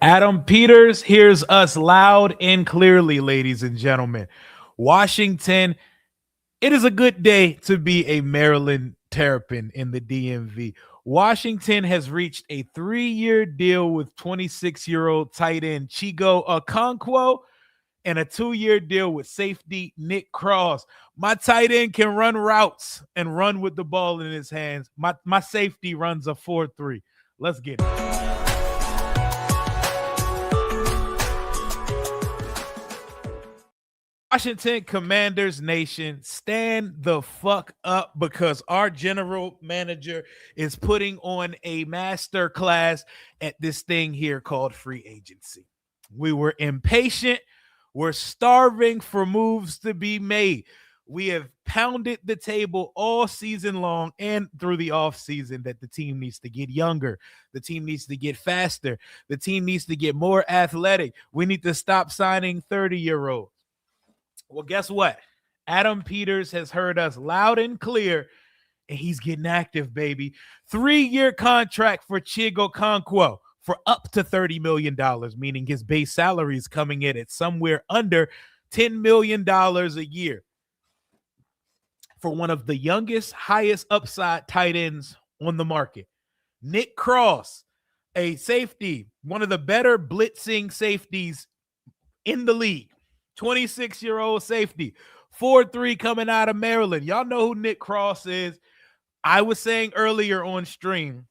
Adam Peters hears us loud and clearly, ladies and gentlemen. Washington, it is a good day to be a Maryland Terrapin in the DMV. Washington has reached a 3-year deal with 26-year-old tight end Chigo Okonkwo and a 2-year deal with safety Nick Cross. My tight end can run routes and run with the ball in his hands. My safety runs a 4-3. Let's get it. Washington Commanders Nation, stand the fuck up because our general manager is putting on a master class at this thing here called free agency. We were impatient. We're starving for moves to be made. We have pounded the table all season long and through the offseason that the team needs to get younger. The team needs to get faster. The team needs to get more athletic. We need to stop signing 30-year-olds. Well, guess what? Adam Peters has heard us loud and clear, and he's getting active, baby. 3-year contract for Chig Okonkwo for up to $30 million, meaning his base salary is coming in at somewhere under $10 million a year for one of the youngest, highest upside tight ends on the market. Nick Cross, a safety, one of the better blitzing safeties in the league. 26-year-old safety, 4-3 coming out of Maryland. Y'all know who Nick Cross is. I was saying earlier on stream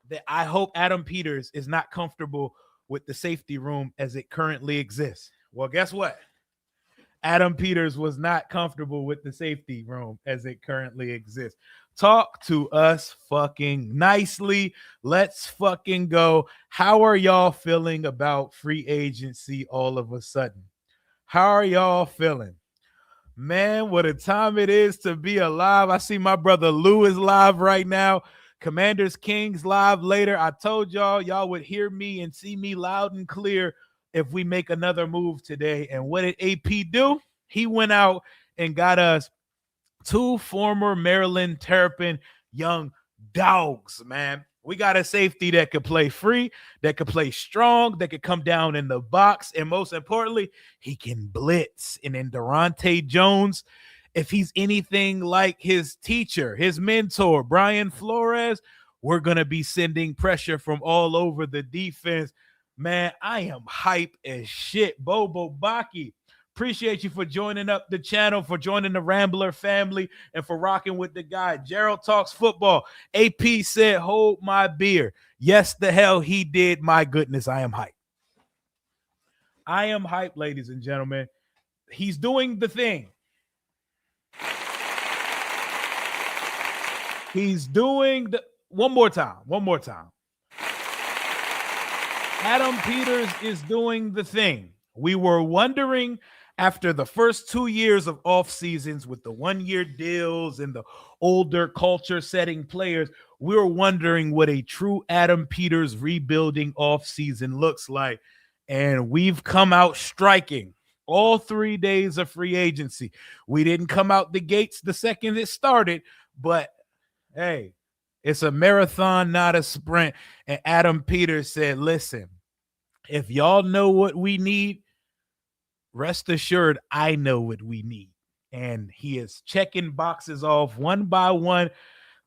that I hope Adam Peters is not comfortable with the safety room as it currently exists. Well, guess what? Adam Peters was not comfortable with the safety room as it currently exists. Talk to us fucking nicely. Let's fucking go. How are y'all feeling about free agency all of a sudden? How are y'all feeling? Man, what a time it is to be alive. I see my brother Lou is live right now. Commanders Kings live later. I told y'all would hear me and see me loud and clear if we make another move today. And what did AP do? He went out and got us 2 former Maryland Terrapin young dogs, man. We got a safety that could play free, that could play strong, that could come down in the box, and most importantly, he can blitz. And then Durante Jones, if he's anything like his teacher, his mentor, Brian Flores, we're going to be sending pressure from all over the defense. Man, I am hype as shit. Bobo Baki, appreciate you for joining up the channel, for joining the Rambler family, and for rocking with the guy. Gerald Talks Football. AP said, hold my beer. Yes, the hell he did. My goodness, I am hype. I am hype, ladies and gentlemen. He's doing the thing. He's doing the one more time. Adam Peters is doing the thing. We were wondering after the first 2 years of off seasons with the 1-year deals and the older culture setting players, we were wondering what a true Adam Peters rebuilding off season looks like. And we've come out striking all 3 days of free agency. We didn't come out the gates the second it started, but hey, it's a marathon, not a sprint. And Adam Peters said, listen, if y'all know what we need, rest assured, I know what we need. And he is checking boxes off one by one.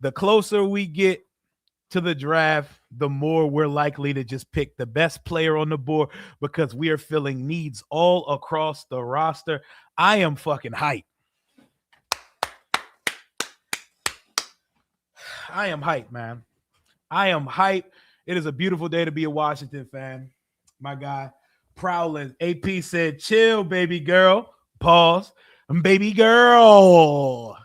The closer we get to the draft, the more we're likely to just pick the best player on the board because we are filling needs all across the roster. I am fucking hyped. I am hyped, man. I am hyped. It is a beautiful day to be a Washington fan. My guy, Prowling. AP said, chill, baby girl. Pause. Baby girl.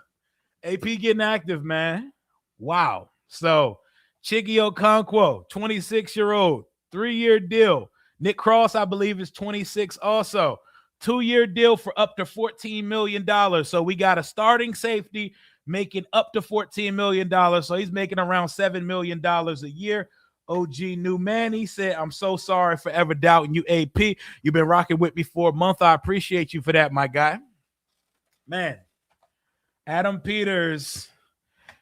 AP getting active, man. Wow. So, Chiggy Okonkwo, 26-year-old, 3-year deal. Nick Cross, I believe, is 26 also. 2-year deal for up to $14 million. So, we got a starting safety making up to $14 million. So, he's making around $7 million a year. OG New Man, he said, I'm so sorry for ever doubting you, AP. You've been rocking with me for a month. I appreciate you for that, my guy. Man, Adam Peters,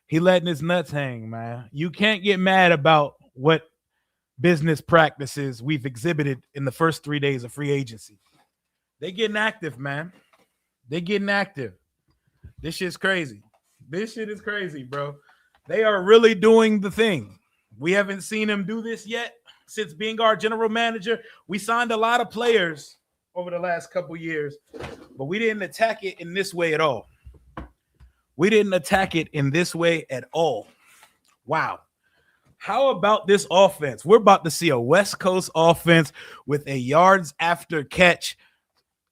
he letting his nuts hang, man. You can't get mad about what business practices we've exhibited in the first 3 days of free agency. They getting active, man. They getting active. This shit's crazy. This shit is crazy, bro. They are really doing the thing. We haven't seen him do this yet since being our general manager. We signed a lot of players over the last couple years, but we didn't attack it in this way at all. We didn't attack it in this way at all. Wow. How about this offense? We're about to see a West Coast offense with a yards after catch,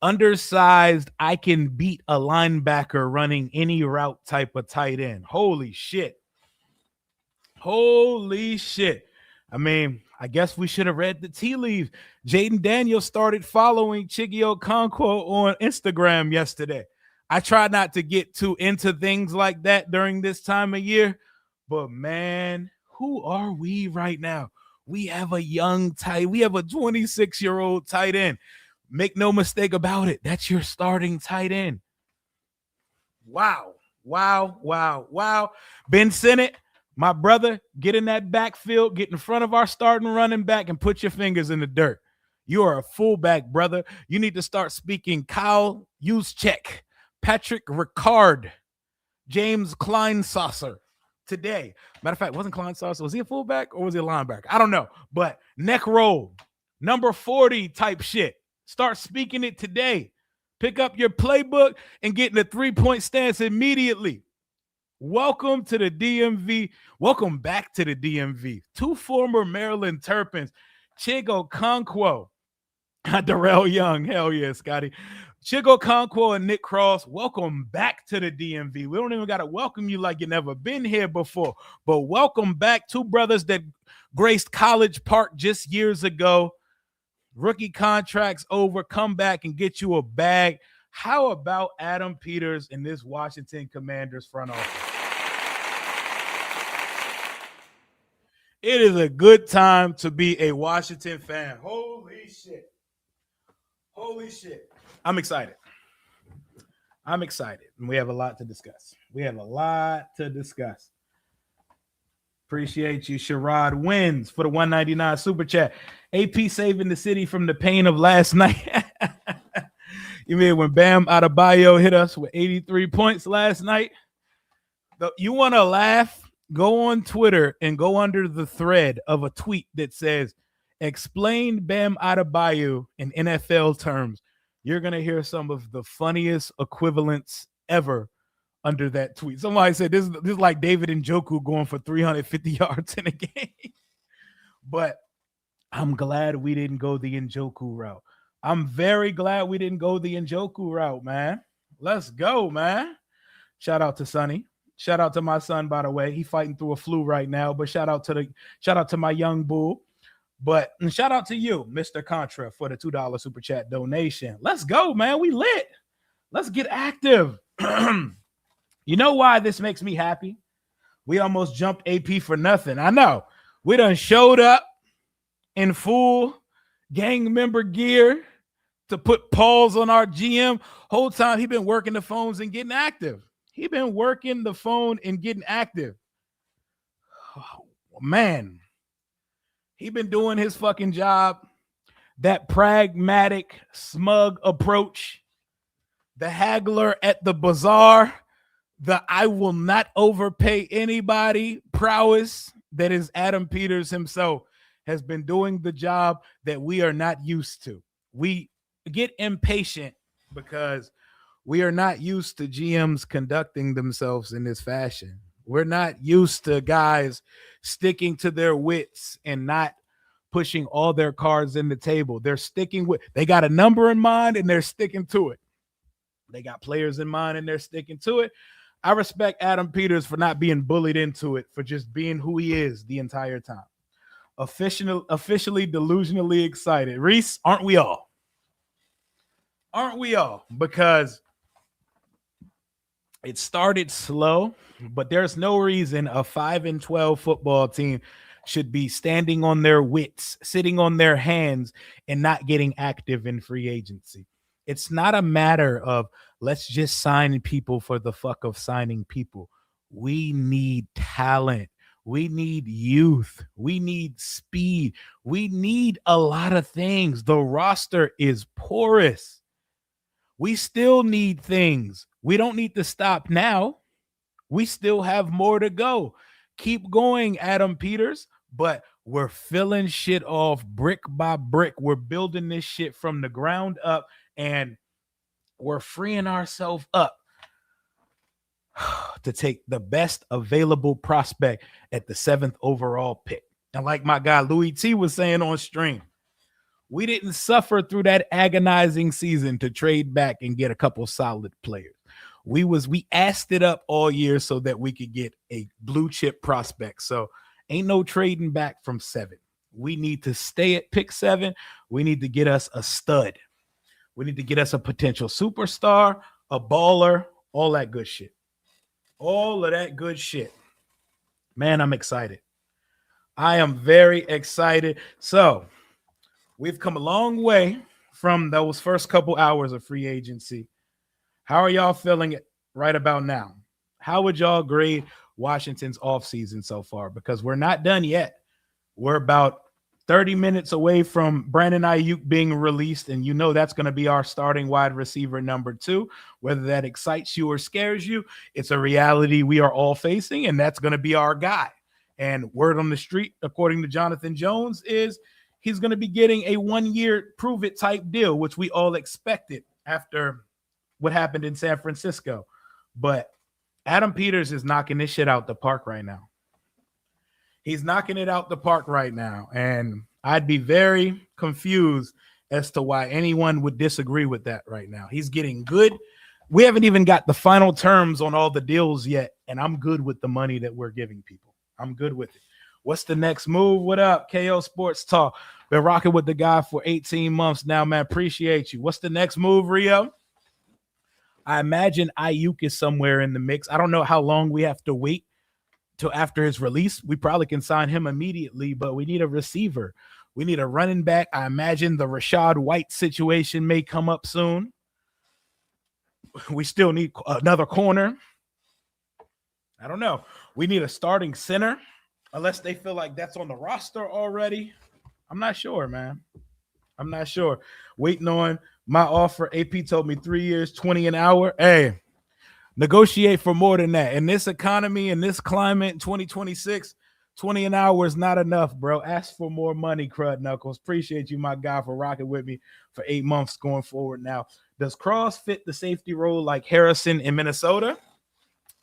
undersized, I can beat a linebacker running any route type of tight end. Holy shit. Holy shit. I mean, I guess we should have read the tea leaves. Jaden Daniels started following Chig Okonkwo on Instagram yesterday. I try not to get too into things like that during this time of year, but man, who are we right now? We have a young tight. We have a 26-year-old tight end. Make no mistake about it. That's your starting tight end. Wow. Wow. Wow. Wow. Ben Sinnott, my brother, get in that backfield, get in front of our starting running back and put your fingers in the dirt. You are a fullback, brother. You need to start speaking Kyle Juszczyk, Patrick Ricard, James Kleinsasser today. Matter of fact, wasn't Kleinsasser, was he a fullback or was he a linebacker? I don't know. But neck roll, number 40 type shit. Start speaking it today. Pick up your playbook and get in a three-point stance immediately. Welcome to the DMV. Welcome back to the DMV. Two former Maryland Terrapins, Chig Okonkwo, Darrell Young. Hell yeah, Scotty. Chig Okonkwo and Nick Cross, welcome back to the DMV. We don't even got to welcome you like you never been here before, but welcome back. Two brothers that graced College Park just years ago. Rookie contracts over, come back and get you a bag. How about Adam Peters in this Washington Commanders front office? It is a good time to be a Washington fan. Holy shit. Holy shit. I'm excited. I'm excited. And we have a lot to discuss. Appreciate you. Sherrod Wins for the 199 super chat. AP saving the city from the pain of last night. You mean when Bam Adebayo hit us with 83 points last night? You want to laugh? Go on Twitter and go under the thread of a tweet that says, explain Bam Adebayo in NFL terms. You're going to hear some of the funniest equivalents ever under that tweet. Somebody said this is like David Njoku going for 350 yards in a game. But I'm glad we didn't go the Njoku route. I'm very glad we didn't go the Njoku route, man. Let's go, man. Shout out to Sonny. Shout out to my son, by the way. He fighting through a flu right now, but shout out to my young bull. But shout out to you, Mr. Contra, for the $2 super chat donation. Let's go, man. We lit. Let's get active. You know why this makes me happy? We almost jumped AP for nothing. I know. We done showed up in full gang member gear to put pause on our GM. Whole time he been working the phones and getting active. He been working the phone and getting active. Oh, man. He been doing his fucking job. That pragmatic, smug approach. The haggler at the bazaar. The I will not overpay anybody prowess that is Adam Peters himself has been doing the job that we are not used to. We get impatient because we are not used to GMs conducting themselves in this fashion. We're not used to guys sticking to their wits and not pushing all their cards in the table. They got a number in mind and they're sticking to it. They got players in mind and they're sticking to it. I respect Adam Peters for not being bullied into it, for just being who he is the entire time. Officially delusionally excited. Reese, aren't we all? Aren't we all? Because it started slow, but there's no reason a 5-12 football team should be standing on their wits, sitting on their hands, and not getting active in free agency. It's not a matter of let's just sign people for the fuck of signing people. We need talent. We need youth. We need speed. We need a lot of things. The roster is porous. We still need things. We don't need to stop now. We still have more to go. Keep going, Adam Peters, but we're filling shit off brick by brick. We're building this shit from the ground up, and we're freeing ourselves up to take the best available prospect at the 7th overall pick. And like my guy Louis T was saying on stream, we didn't suffer through that agonizing season to trade back and get a couple solid players. We asked it up all year so that we could get a blue chip prospect. So ain't no trading back from 7. We need to stay at pick 7. We need to get us a stud. We need to get us a potential superstar, a baller, all that good shit. All of that good shit. Man, I'm excited. I am very excited. So we've come a long way from those first couple hours of free agency. How are y'all feeling right about now? How would y'all grade Washington's offseason so far? Because we're not done yet. We're about 30 minutes away from Brandon Ayuk being released, and you know that's going to be our starting wide receiver number 2. Whether that excites you or scares you, it's a reality we are all facing, and that's going to be our guy. And word on the street, according to Jonathan Jones, is he's going to be getting a 1-year prove-it type deal, which we all expected after what happened in San Francisco. But Adam Peters is knocking this shit out the park right now. He's knocking it out the park right now. And I'd be very confused as to why anyone would disagree with that right now. He's getting good. We haven't even got the final terms on all the deals yet, and I'm good with the money that we're giving people. I'm good with it. What's the next move? What up? KO Sports Talk. Been rocking with the guy for 18 months now, man. Appreciate you. What's the next move, Rio? I imagine Ayuk is somewhere in the mix. I don't know how long we have to wait till after his release. We probably can sign him immediately, but we need a receiver. We need a running back. I imagine the Rashad White situation may come up soon. We still need another corner. I don't know. We need a starting center, unless they feel like that's on the roster already. I'm not sure, man. I'm not sure. Waiting on my offer. AP told me 3 years, 20 an hour. Hey, negotiate for more than that. In this economy, in this climate, in 2026, 20 an hour is not enough, bro. Ask for more money, Crud Knuckles. Appreciate you, my guy, for rocking with me for 8 months going forward now. Does Cross fit the safety role like Harrison in Minnesota?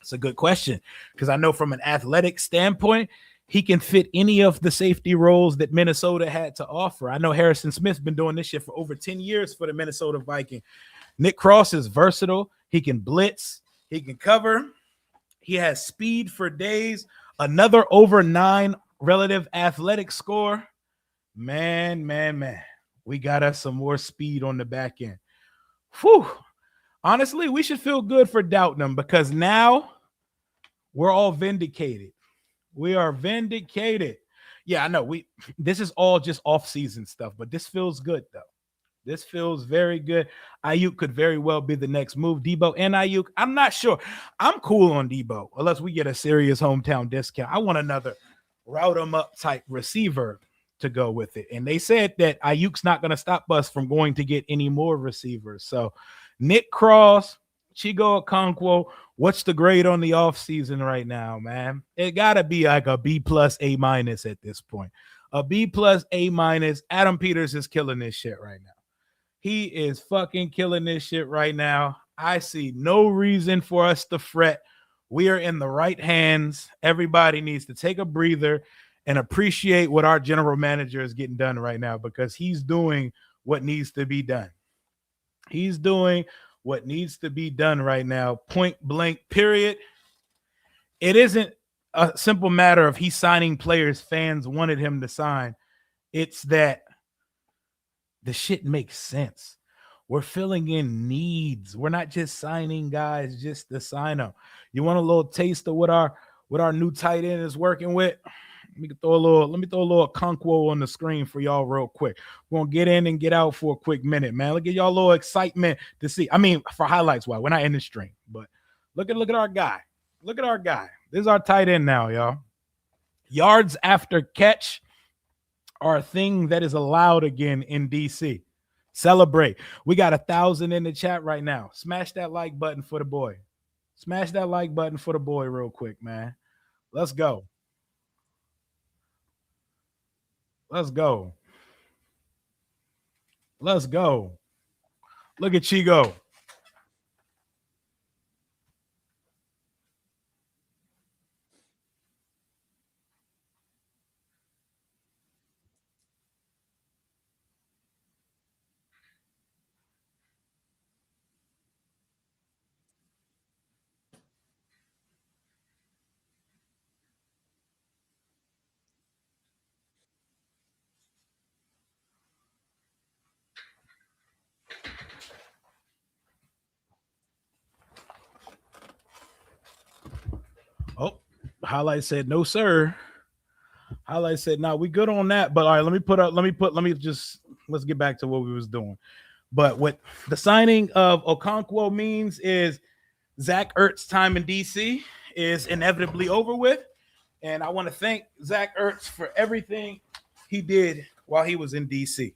It's a good question, because I know from an athletic standpoint, he can fit any of the safety roles that Minnesota had to offer. I know Harrison Smith's been doing this shit for over 10 years for the Minnesota Vikings. Nick Cross is versatile. He can blitz. He can cover. He has speed for days. Another over 9 relative athletic score. Man. We got us some more speed on the back end. Whew. Honestly, we should feel good for doubting him, because now we're all vindicated. We are vindicated. Yeah, I know. This is all just off-season stuff, but this feels good, though. This feels very good. Ayuk could very well be the next move. Debo and Ayuk, I'm not sure. I'm cool on Debo, unless we get a serious hometown discount. I want another route him up type receiver to go with it. And they said that Ayuk's not going to stop us from going to get any more receivers. So Nick Cross, Chig Okonkwo, what's the grade on the offseason right now, man? It got to be like a B plus A minus at this point. A B plus A minus. Adam Peters is killing this shit right now. He is fucking killing this shit right now. I see no reason for us to fret. We are in the right hands. Everybody needs to take a breather and appreciate what our general manager is getting done right now, because he's doing what needs to be done. He's doing what needs to be done right now, point blank, period. It isn't a simple matter of he signing players fans wanted him to sign. It's that the shit makes sense. We're filling in needs. We're not just signing guys just to sign them. You want a little taste of what our new tight end is working with? Let me throw a little Okonkwo on the screen for y'all real quick. We're gonna get in and get out for a quick minute, man. Look at y'all a little excitement to see. I mean, for highlights, why we're not in the stream, but look at our guy. Look at our guy. This is our tight end now, y'all. Yards after catch are a thing that is allowed again in DC. Celebrate. We got 1,000 in the chat right now. Smash that like button for the boy. Smash that like button for the boy real quick, man. Let's go. Let's go. Let's go. Look at Chigo. Oh, Highlight said no, sir. Highlight said, "No, we good on that." But all right, let's get back to what we was doing. But what the signing of Okonkwo means is Zach Ertz's time in DC is inevitably over with. And I want to thank Zach Ertz for everything he did while he was in DC.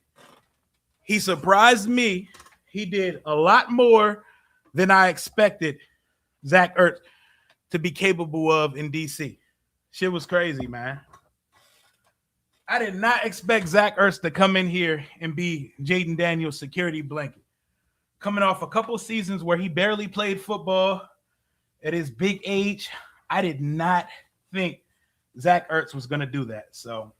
He surprised me. He did a lot more than I expected Zach Ertz to be capable of in DC. Shit was crazy, man. I did not expect Zach Ertz to come in here and be Jaden Daniels' security blanket. Coming off a couple seasons where he barely played football at his big age, I did not think Zach Ertz was going to do that. So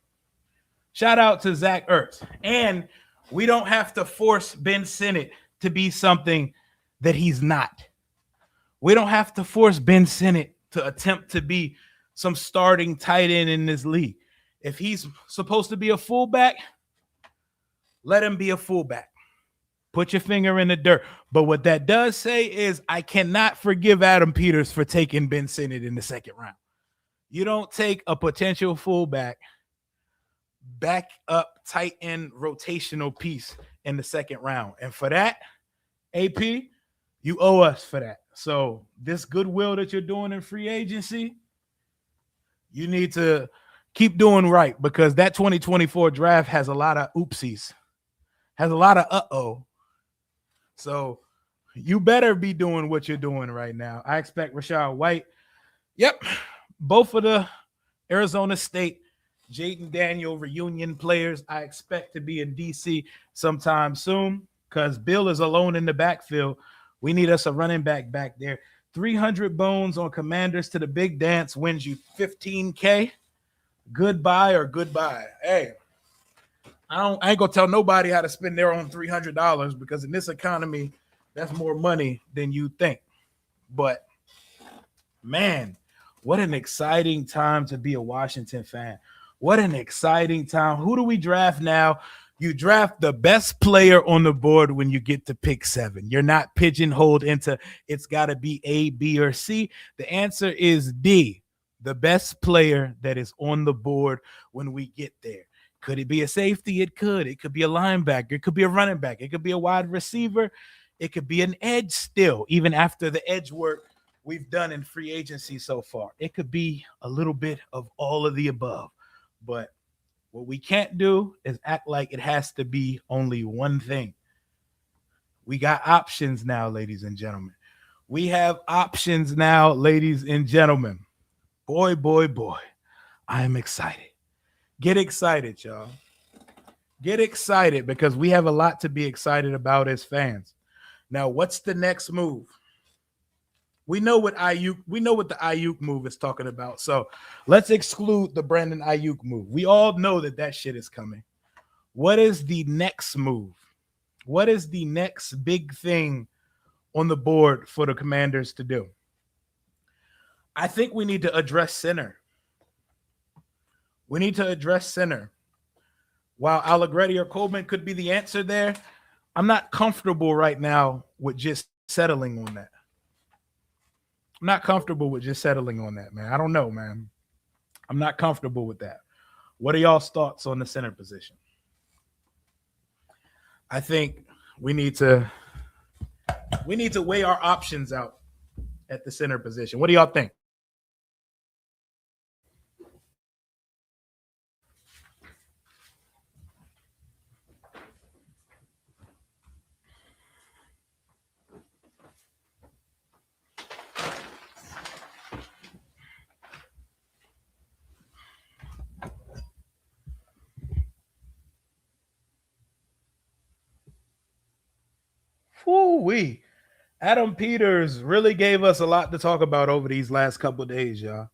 shout out to Zach Ertz. And we don't have to force Ben Sinnott to be something that he's not. We don't have to force Ben Sinnott to attempt to be some starting tight end in this league. If he's supposed to be a fullback, let him be a fullback. Put your finger in the dirt. But what that does say is I cannot forgive Adam Peters for taking Ben Sinnott in the second round. You don't take a potential fullback, back up tight end rotational piece in the second round. And for that, AP, you owe us for that. So this goodwill that you're doing in free agency, you need to keep doing right, because that 2024 draft has a lot of oopsies, has a lot of uh-oh. So you better be doing what you're doing right now. I expect Rachaad White. Yep. Both of the Arizona State Jaden Daniel reunion players I expect to be in DC sometime soon, because Bill is alone in the backfield. We need us a running back there. 300 bones on Commanders to the big dance wins you $15K. Goodbye or goodbye. Hey, I ain't gonna tell nobody how to spend their own $300, because in this economy, that's more money than you think. But man, what an exciting time to be a Washington fan. What an exciting time. Who do we draft now? You draft the best player on the board when you get to pick 7. You're not pigeonholed into it's got to be A, B, or C. The answer is D, the best player that is on the board when we get there. Could it be a safety? It could. It could be a linebacker. It could be a running back. It could be a wide receiver. It could be an edge still, even after the edge work we've done in free agency so far. It could be a little bit of all of the above. But what we can't do is act like it has to be only one thing. We got options now, ladies and gentlemen. We have options now, ladies and gentlemen. Boy, boy, boy, I am excited. Get excited, y'all. Get excited, because we have a lot to be excited about as fans. Now, what's the next move? We know what the Ayuk move is talking about. So let's exclude the Brandon Ayuk move. We all know that shit is coming. What is the next move? What is the next big thing on the board for the Commanders to do? I think we need to address center. We need to address center. While Allegretti or Coleman could be the answer there, I'm not comfortable right now with just settling on that. I'm not comfortable with just settling on that, man. I don't know, man. I'm not comfortable with that. What are y'all's thoughts on the center position? I think we need to weigh our options out at the center position. What do y'all think? Whoo-wee. Adam Peters really gave us a lot to talk about over these last couple of days, y'all.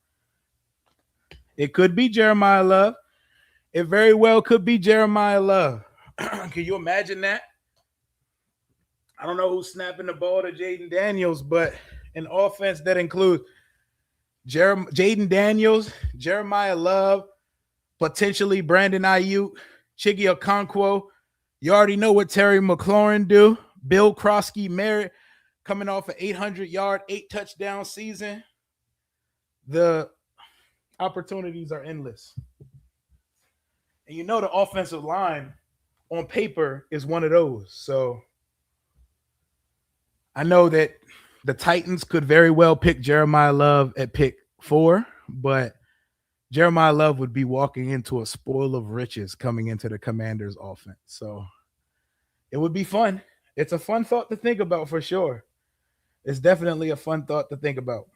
It could be Jeremiah Love. It very well could be Jeremiah Love. Can you imagine that? I don't know who's snapping the ball to Jaden Daniels, but an offense that includes Jaden Daniels, Jeremiah Love, potentially Brandon Ayuk, Chig Okonkwo. You already know what Terry McLaurin do. Bill Krosky Merritt coming off an 800-yard, 8-touchdown season. The opportunities are endless. And you know the offensive line on paper is one of those. So I know that the Titans could very well pick Jeremiah Love at pick 4, but Jeremiah Love would be walking into a spoil of riches coming into the Commanders offense. So it would be fun. It's a fun thought to think about for sure. It's definitely a fun thought to think about.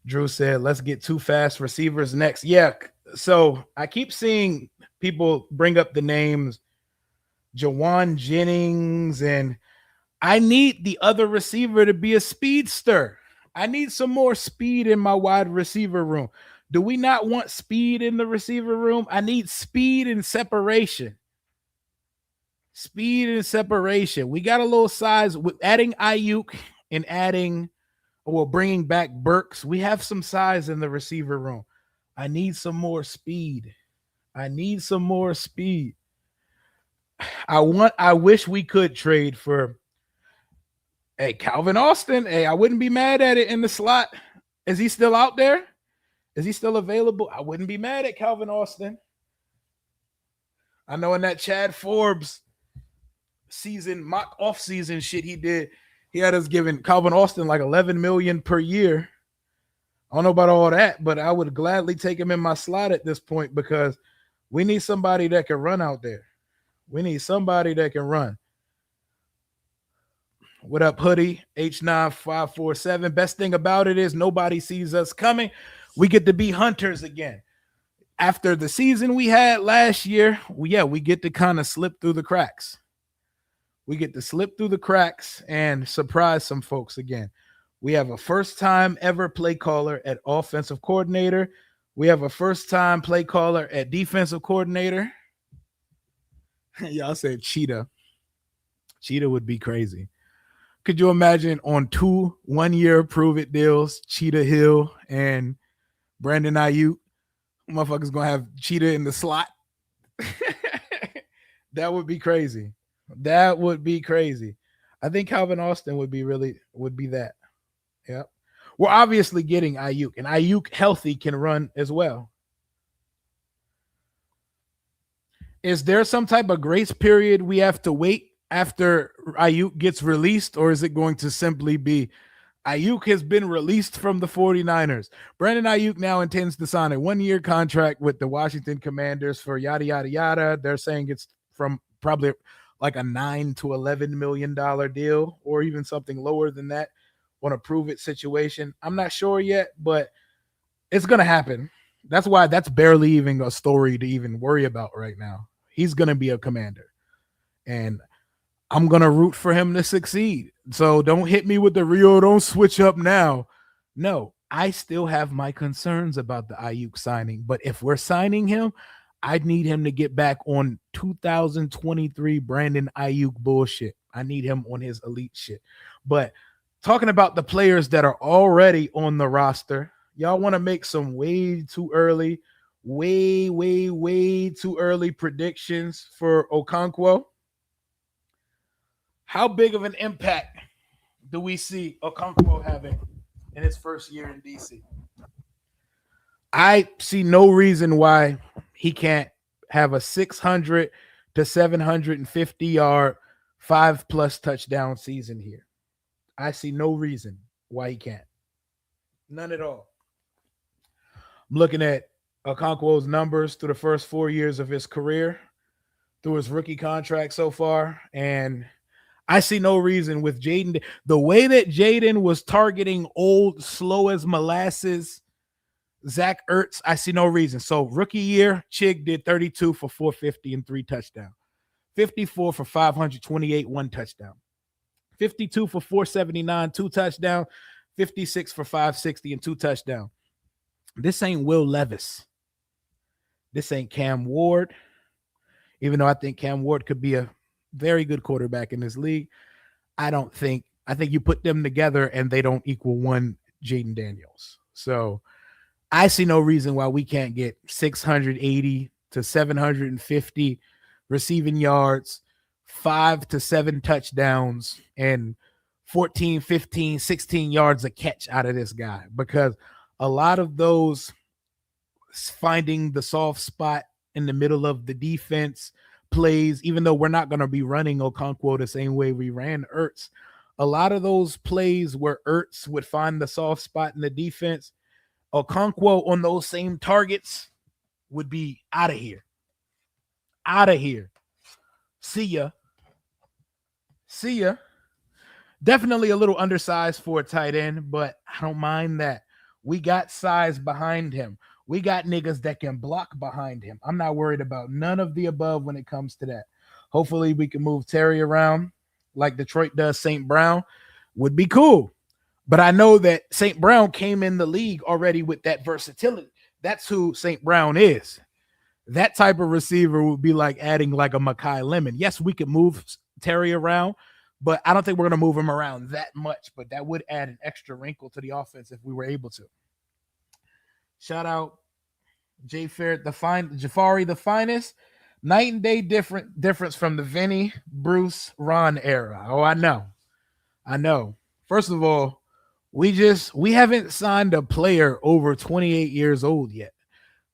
Drew said, let's get too fast receivers next. Yeah, so I keep seeing people bring up the names Jawan Jennings, and I need the other receiver to be a speedster. I need some more speed in my wide receiver room. Do we not want speed in the receiver room? I need speed and separation. Speed and separation. We got a little size with adding Ayuk and bringing back Burks. We have some size in the receiver room. I need some more speed. I wish we could trade for Calvin Austin. Hey, I wouldn't be mad at it in the slot. Is he still out there? Is he still available? I wouldn't be mad at Calvin Austin. I know in that Chad Forbes mock off-season shit he did, he had us giving Calvin Austin like $11 million per year. I don't know about all that, but I would gladly take him in my slot at this point because we need somebody that can run out there. We need somebody that can run. What up, Hoodie? H9547. Best thing about it is nobody sees us coming. We get to be hunters again. After the season we had last year, we get to kind of slip through the cracks. We get to slip through the cracks and surprise some folks again. We have a first-time ever play caller at offensive coordinator. We have a first-time play caller at defensive coordinator. Y'all said Cheetah. Cheetah would be crazy. Could you imagine on 2 one-year prove-it deals, Cheetah Hill and Brandon Ayuk? Motherfuckers going to have Cheetah in the slot. That would be crazy. That would be crazy. I think Calvin Austin would be that. Yep. We're obviously getting Ayuk, and Ayuk healthy can run as well. Is there some type of grace period we have to wait after Ayuk gets released, or is it going to simply be Ayuk has been released from the 49ers? Brandon Ayuk now intends to sign a 1-year contract with the Washington Commanders for yada, yada, yada. They're saying it's from probably like a $9 to $11 million deal or even something lower than that on a prove-it situation. I'm not sure yet, but it's going to happen. That's why that's barely even a story to even worry about right now. He's going to be a Commander, and I'm going to root for him to succeed. So don't hit me with the Rio, don't switch up now. No, I still have my concerns about the Ayuk signing, but if we're signing him, I need him to get back on 2023 Brandon Ayuk bullshit. I need him on his elite shit. But talking about the players that are already on the roster, y'all want to make some way too early predictions for Okonkwo? How big of an impact do we see Okonkwo having in his first year in DC? I see no reason why he can't have a 600 to 750 yard 5+ touchdown season here. I see no reason why he can't. None at all. I'm looking at Okonkwo's numbers through the first 4 years of his career, through his rookie contract so far, and I see no reason with Jaden. The way that Jaden was targeting old, slow as molasses Zach Ertz, I see no reason. So rookie year, Chig did 32 for 450 and 3 touchdowns. 54 for 528, 1 touchdown. 52 for 479, 2 touchdowns. 56 for 560 and 2 touchdowns. This ain't Will Levis. This ain't Cam Ward. Even though I think Cam Ward could be a very good quarterback in this league, I think you put them together and they don't equal one Jaden Daniels. So I see no reason why we can't get 680 to 750 receiving yards, 5 to 7 touchdowns, and 14, 15, 16 yards a catch out of this guy, because a lot of those finding the soft spot in the middle of the defense plays, even though we're not going to be running Okonkwo the same way we ran Ertz, a lot of those plays where Ertz would find the soft spot in the defense, Okonkwo on those same targets would be out of here. Out of here. See ya. Definitely a little undersized for a tight end, but I don't mind that. We got size behind him. We got niggas that can block behind him. I'm not worried about none of the above when it comes to that. Hopefully we can move Terry around like Detroit does St. Brown. Would be cool. But I know that St. Brown came in the league already with that versatility. That's who St. Brown is. That type of receiver would be like adding like a Mekhi Lemon. Yes, we could move Terry around, but I don't think we're going to move him around that much. But that would add an extra wrinkle to the offense if we were able to. Shout out Jay Fair, Jafari, the finest. Night and day difference from the Vinny, Bruce, Ron era. Oh, I know. First of all, we haven't signed a player over 28 years old yet.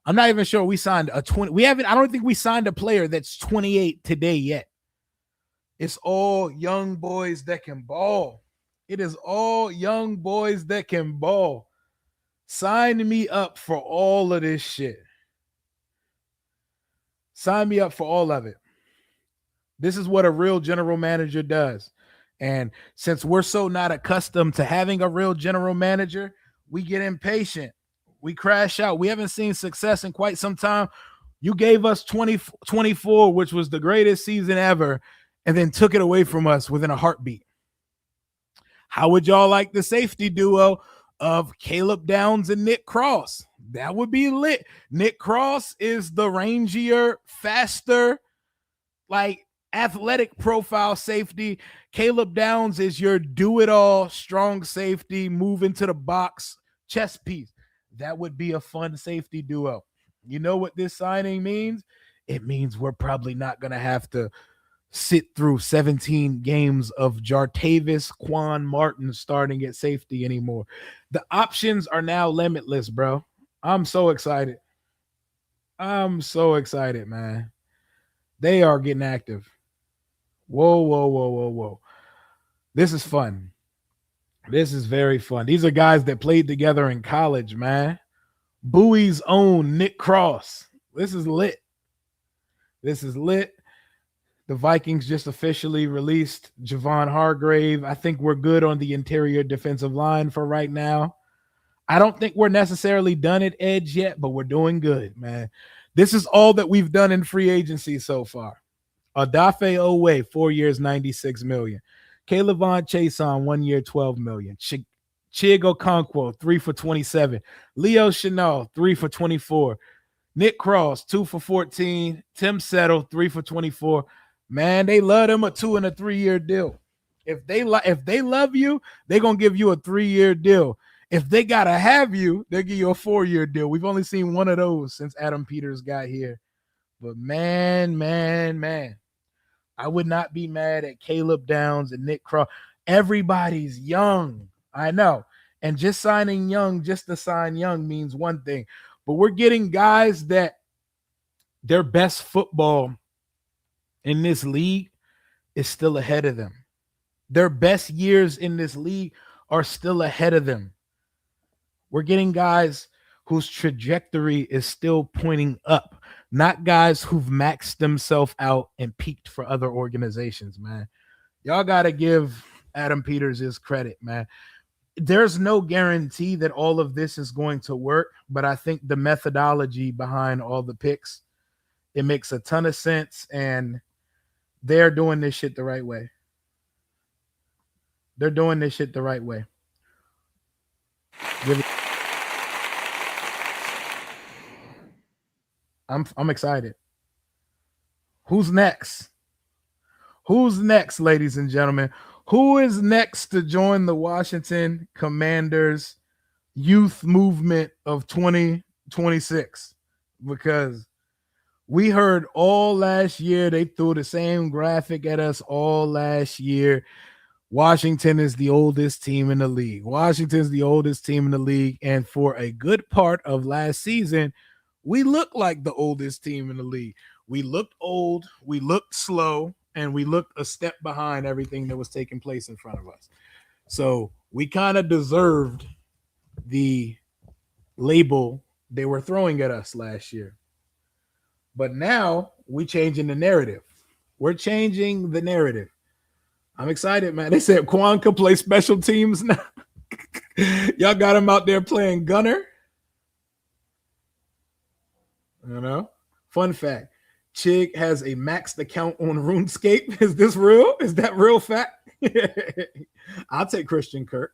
I'm not even sure we signed a 20. I don't think we signed a player that's 28 today yet. It's all young boys that can ball. It is all young boys that can ball. Sign me up for all of this shit. Sign me up for all of it. This is what a real general manager does. And since we're so not accustomed to having a real general manager, we get impatient. We crash out. We haven't seen success in quite some time. You gave us 2024, which was the greatest season ever, and then took it away from us within a heartbeat. How would y'all like the safety duo of Caleb Downs and Nick Cross? That would be lit. Nick Cross is the rangier, faster, like athletic profile safety. Caleb Downs is your do-it-all, strong safety, move into the box, chest piece. That would be a fun safety duo. You know what this signing means? It means we're probably not going to have to sit through 17 games of Jartavis Quan Martin starting at safety anymore. The options are now limitless, bro. I'm so excited. Man. They are getting active. Whoa. This is fun. This is very fun. These are guys that played together in college, man. Bowie's own Nick Cross. This is lit. The Vikings just officially released Javon Hargrave. I think we're good on the interior defensive line for right now. I don't think we're necessarily done at edge yet, but we're doing good, man. This is all that we've done in free agency so far. Odafe Owe, 4 years, $96 million. Kaylavon Chason, 1 year, $12 million. Chig Okonkwo, 3 for $27. Leo Chenal, 3 for $24. Nick Cross, 2 for $14. Tim Settle, 3 for $24. Man, they love them a 2 and a 3 year deal. If they love you, they're gonna give you a 3 year deal. If they gotta have you, they'll give you a 4 year deal. We've only seen one of those since Adam Peters got here. But man, I would not be mad at Caleb Downs and Nick Cross. Everybody's young. I know. And just signing young, just to sign young means one thing. But we're getting guys that their best football in this league is still ahead of them. Their best years in this league are still ahead of them. We're getting guys whose trajectory is still pointing up, not guys who've maxed themselves out and peaked for other organizations, man. Y'all got to give Adam Peters his credit, man. There's no guarantee that all of this is going to work, but I think the methodology behind all the picks, it makes a ton of sense. And They're doing this shit the right way. They're doing this shit the right way. I'm excited. Who's next? Who's next, ladies and gentlemen? Who is next to join the Washington Commanders youth movement of 2026? Because we heard all last year, they threw the same graphic at us all last year. Washington is the oldest team in the league. Washington's the oldest team in the league. And for a good part of last season, we looked like the oldest team in the league. We looked old, we looked slow, and we looked a step behind everything that was taking place in front of us. So we kind of deserved the label they were throwing at us last year. But now we changing the narrative. We're changing the narrative. I'm excited, man. They said Quan could play special teams now. Y'all got him out there playing gunner. You know? Fun fact. Chig has a maxed account on RuneScape. Is this real? Is that real fact? I'll take Christian Kirk.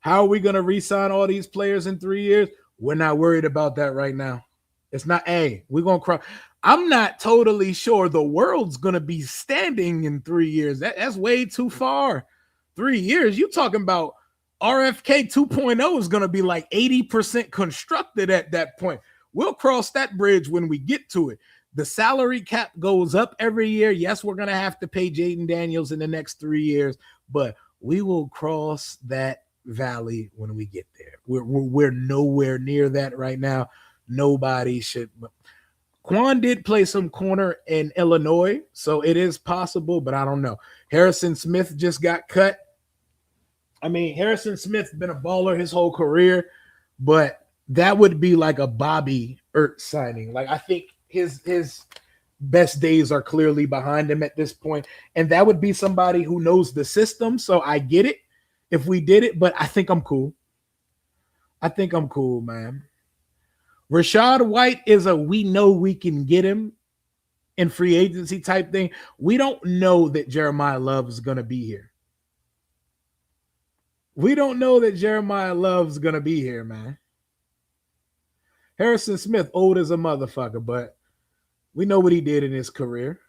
How are we going to re-sign all these players in 3 years? We're not worried about that right now. It's not, we're going to cry. I'm not totally sure the world's going to be standing in 3 years. That's way too far. 3 years. You talking about RFK 2.0 is going to be like 80% constructed at that point. We'll cross that bridge when we get to it. The salary cap goes up every year. Yes, we're going to have to pay Jaden Daniels in the next 3 years, but we will cross that valley when we get there. We're nowhere near that right now. Nobody should. Quan did play some corner in Illinois, so it is possible, but I don't know. Harrison Smith just got cut. I mean, Harrison Smith's been a baller his whole career, but that would be like a Bobby Ertz signing. Like, I think his best days are clearly behind him at this point, and that would be somebody who knows the system, so I get it if we did it, but I think I'm cool. I think I'm cool, man. Rachaad White is a we know we can get him in free agency type thing. We don't know that Jeremiah Love is going to be here. We don't know that Jeremiah Love's going to be here, man. Harrison Smith, old as a motherfucker, but we know what he did in his career.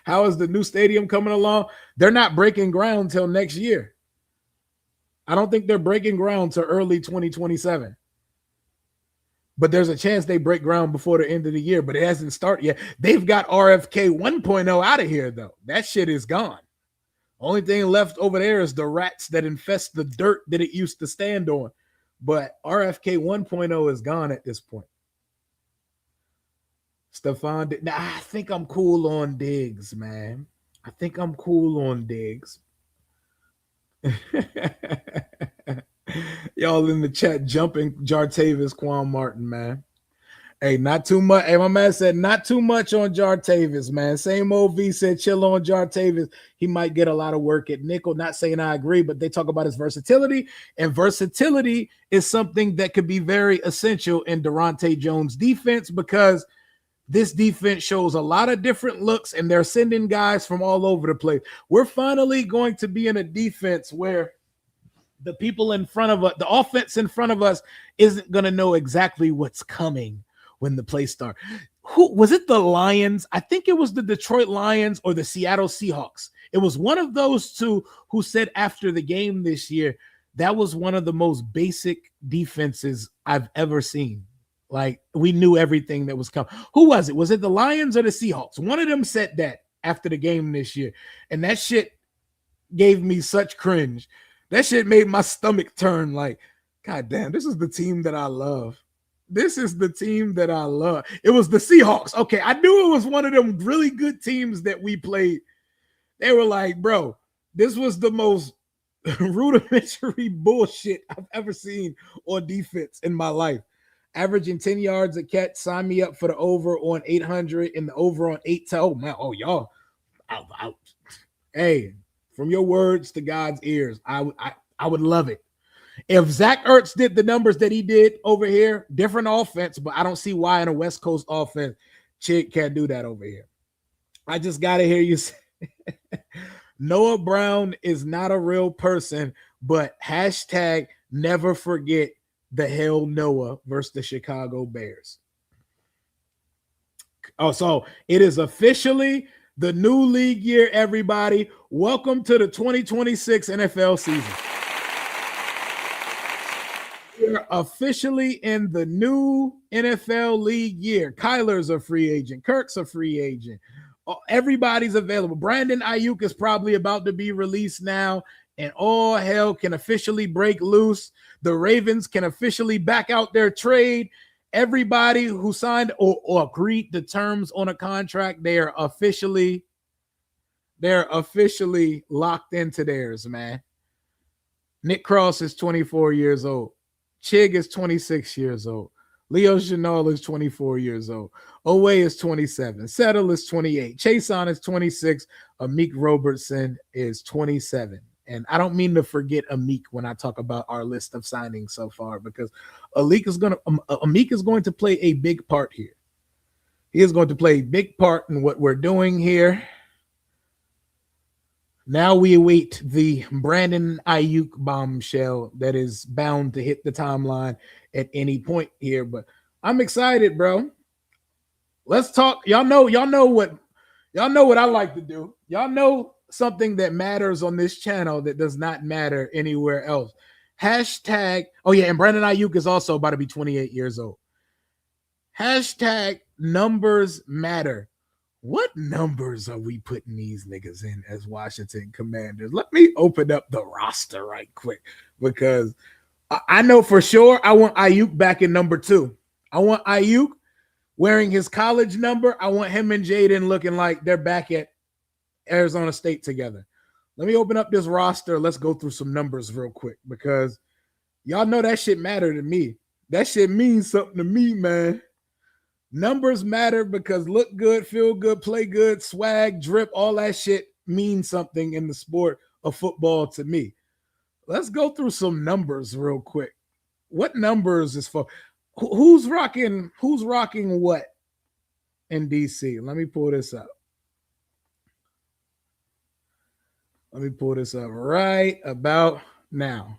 How is the new stadium coming along? They're not breaking ground till next year. I don't think they're breaking ground till early 2027. But there's a chance they break ground before the end of the year, but it hasn't started yet. They've got RFK 1.0 out of here, though. That shit is gone. Only thing left over there is the rats that infest the dirt that it used to stand on. But RFK 1.0 is gone at this point. Stephon, now I think I'm cool on Diggs, man. I think I'm cool on Diggs. Y'all in the chat jumping Jartavis Quan Martin, man. Hey, not too much. Hey, my man said not too much on Jartavis, man. Same old V said chill on Jartavis. He might get a lot of work at nickel. Not saying I agree, but they talk about his versatility, and versatility is something that could be very essential in Durante Jones' defense, because this defense shows a lot of different looks, and they're sending guys from all over the place. We're finally going to be in a defense where the people in front of us, the offense in front of us, isn't going to know exactly what's coming when the play starts. Who was it? The Lions? I think it was the Detroit Lions or the Seattle Seahawks. It was one of those two who said after the game this year, that was one of the most basic defenses I've ever seen. Like, we knew everything that was coming. Who was it? Was it the Lions or the Seahawks? One of them said that after the game this year. And that shit gave me such cringe. That shit made my stomach turn like, God damn, this is the team that I love. This is the team that I love. It was the Seahawks. Okay, I knew it was one of them really good teams that we played. They were like, bro, this was the most rudimentary bullshit I've ever seen on defense in my life. Averaging 10 yards a catch. Sign me up for the over on 800 and the over on 8. Oh, man. Oh, y'all. Out. Hey, from your words to God's ears, I would love it. If Zach Ertz did the numbers that he did over here, different offense, but I don't see why in a West Coast offense Chig can't do that over here. I just got to hear you say Noah Brown is not a real person, but hashtag never forget the hell Noah versus the Chicago Bears. Oh, so it is officially the new league year, everybody. Welcome to the 2026 NFL season. We're officially in the new NFL league year. Kyler's a free agent. Kirk's a free agent. Everybody's available. Brandon Ayuk is probably about to be released now, and all hell can officially break loose. The Ravens can officially back out their trade. Everybody who signed or agreed to terms on a contract, they're officially locked into theirs, man. Nick Cross is 24 years old. Chig is 26 years old. Leo Chenal is 24 years old. Owe is 27. Settle is 28. Chason is 26. Amik Robertson is 27. And I don't mean to forget Amik when I talk about our list of signings so far, because Amik is going to play a big part here. He is going to play a big part in what we're doing here. Now we await the Brandon Ayuk bombshell that is bound to hit the timeline at any point here. But I'm excited, bro. Let's talk. Y'all know what I like to do. Y'all know something that matters on this channel that does not matter anywhere else. Hashtag, oh yeah, and Brandon Ayuk is also about to be 28 years old. Hashtag numbers matter. What numbers are we putting these niggas in as Washington Commanders? Let me open up the roster right quick, because I know for sure I want Ayuk back in number 2. I want Ayuk wearing his college number. I want him and Jaden looking like they're back at Arizona State together. Let me open up this roster. Let's go through some numbers real quick, because y'all know that shit matter to me. That shit means something to me, man. Numbers matter because look good, feel good, play good, swag, drip, all that shit means something in the sport of football to me. Let's go through some numbers real quick. What numbers is for? Who's rocking what in DC? Let me pull this up. Let me pull this up right about now.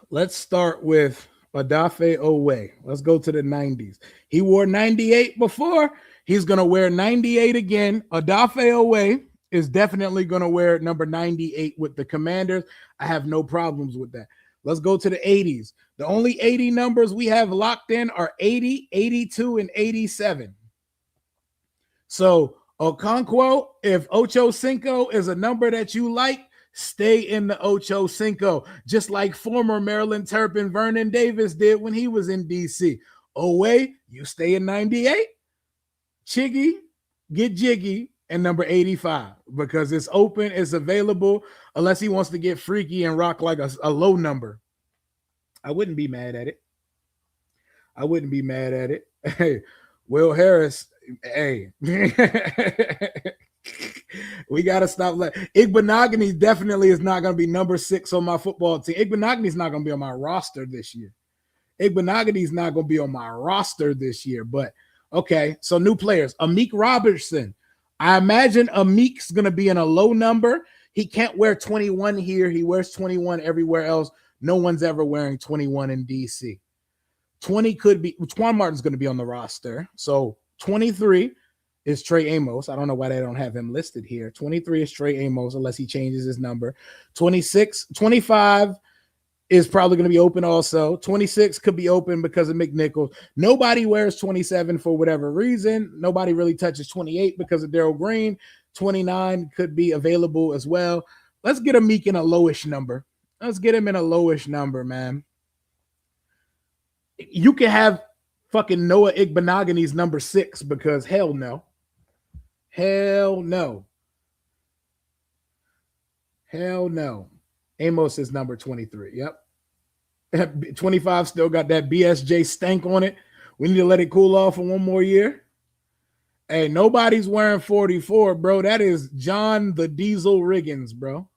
Let's start with Odafe Owe. Let's go to the 90s. He wore 98 before. He's going to wear 98 again. Odafe Owe is definitely going to wear number 98 with the Commanders. I have no problems with that. Let's go to the 80s. The only 80 numbers we have locked in are 80, 82, and 87. So Okonkwo, if Ocho Cinco is a number that you like, stay in the Ocho Cinco, just like former Maryland Terrapin Vernon Davis did when he was in DC. Owe, you stay in 98. Chiggy, get jiggy, and number 85, because it's open, it's available, unless he wants to get freaky and rock like a low number. I wouldn't be mad at it. Hey, Will Harris, hey. We got to stop. Igbenogany definitely is not going to be number 6 on my football team. Igbenogany's not going to be on my roster this year. But okay, so new players. Amik Robertson. I imagine Amik's going to be in a low number. He can't wear 21 here. He wears 21 everywhere else. No one's ever wearing 21 in DC. 20 could be, Quan Martin's going to be on the roster. So 23 is Trey Amos. I don't know why they don't have him listed here. 23 is Trey Amos, unless he changes his number. 25 is probably going to be open also. 26 could be open because of McNichols. Nobody wears 27 for whatever reason. Nobody really touches 28 because of Darryl Green. 29 could be available as well. Let's get Amik in a lowish number. Let's get him in a lowish number, man. You can have fucking Noah Igbenogany's number 6, because hell no. Amos is number 23. Yep. 25 still got that BSJ stank on it. We need to let it cool off for one more year. Hey, nobody's wearing 44, bro. That is John the Diesel Riggins, bro.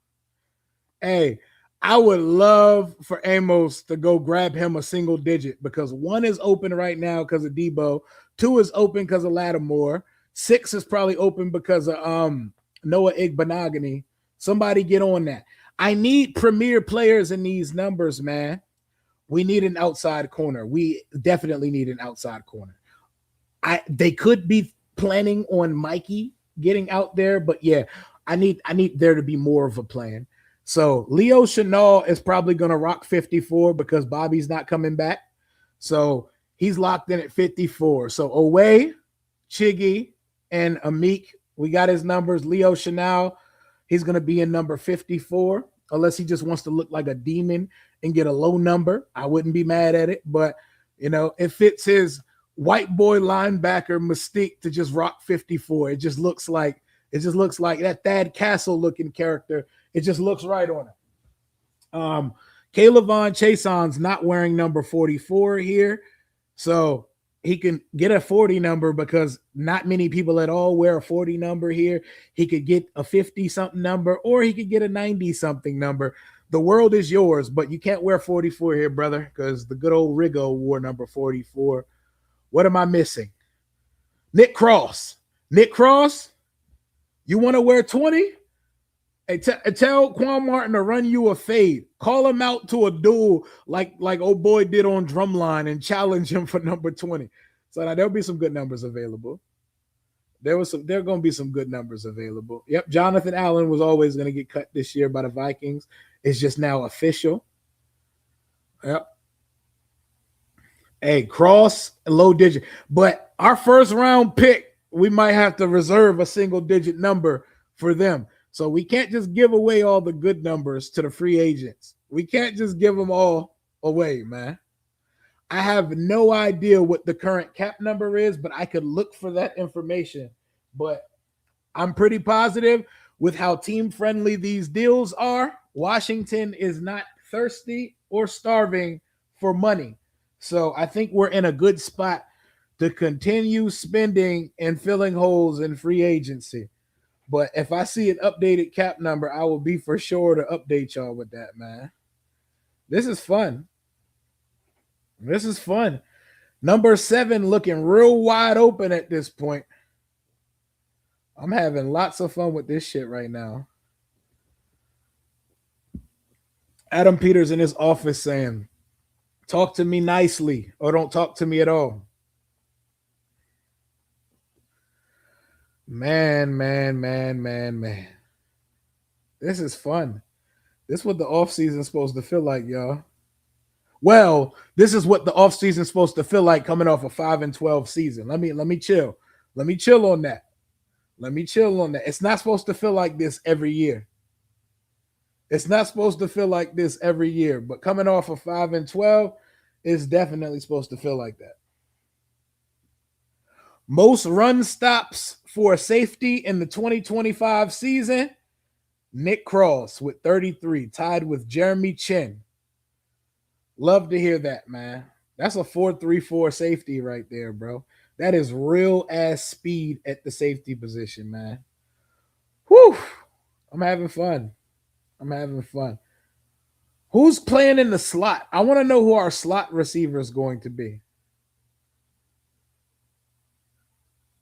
Hey, I would love for Amos to go grab him a single digit because 1 is open right now because of Debo. 2 is open because of Lattimore. 6 is probably open because of Noah Igbenogany. Somebody get on that. I need premier players in these numbers, man. We need an outside corner. We definitely need an outside corner. They could be planning on Mikey getting out there, but yeah, I need there to be more of a plan. So Leo Chenal is probably gonna rock 54 because Bobby's not coming back. So he's locked in at 54. So away, Chiggy and Amik, we got his numbers. Leo Chenal, he's gonna be in number 54, unless he just wants to look like a demon and get a low number. I wouldn't be mad at it, but it fits his white boy linebacker mystique to just rock 54. It just looks like that Thad Castle looking character. It just looks right on it. Calevon Chason's not wearing number 44 here, so he can get a 40 number because not many people at all wear a 40 number here. He could get a 50 something number, or he could get a 90 something number. The world is yours, but you can't wear 44 here, brother, because the good old Rigo wore number 44. What am I missing? Nick Cross. Nick Cross, you want to wear 20? Hey, tell Quan Martin to run you a fade. Call him out to a duel like old boy did on Drumline and challenge him for number 20. So now there'll be some good numbers available. There are going to be some good numbers available. Yep, Jonathan Allen was always going to get cut this year by the Vikings. It's just now official. Yep. Hey, Cross, low digit. But our first round pick, we might have to reserve a single digit number for them. So we can't just give away all the good numbers to the free agents. We can't just give them all away, man. I have no idea what the current cap number is, but I could look for that information. But I'm pretty positive with how team friendly these deals are, Washington is not thirsty or starving for money. So I think we're in a good spot to continue spending and filling holes in free agency. But if I see an updated cap number, I will be for sure to update y'all with that, man. This is fun. This is fun. Number 7 looking real wide open at this point. I'm having lots of fun with this shit right now. Adam Peters in his office saying, talk to me nicely or don't talk to me at all. Man. This is fun. This is what the offseason is supposed to feel like, y'all. Well, this is what the offseason is supposed to feel like coming off a 5-12 season. Let me chill. Let me chill on that. It's not supposed to feel like this every year. It's not supposed to feel like this every year, but coming off of 5-12 is definitely supposed to feel like that. Most run stops for a safety in the 2025 season, Nick Cross with 33, tied with Jeremy Chin. Love to hear that, man. That's a 4.34 safety right there, bro. That is real ass speed at the safety position, man. Whew. I'm having fun. Who's playing in the slot? I want to know who our slot receiver is going to be.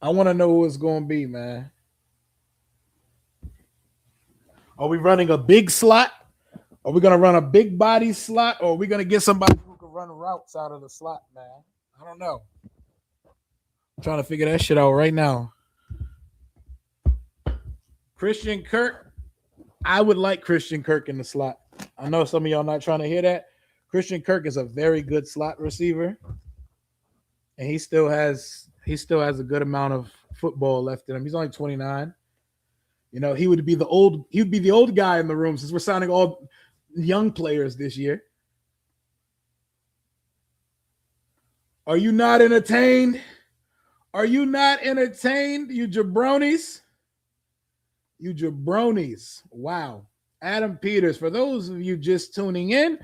I want to know who it's going to be, man. Are we running a big slot? Are we going to run a big body slot? Or are we going to get somebody who can run routes out of the slot, man? I don't know. I'm trying to figure that shit out right now. Christian Kirk. I would like Christian Kirk in the slot. I know some of y'all not trying to hear that. Christian Kirk is a very good slot receiver. And he still has a good amount of football left in him. He's only 29. He would be the old guy in the room since we're signing all young players this year. Are you not entertained? You jabronis? You jabronis. Wow. Adam Peters, for those of you just tuning in,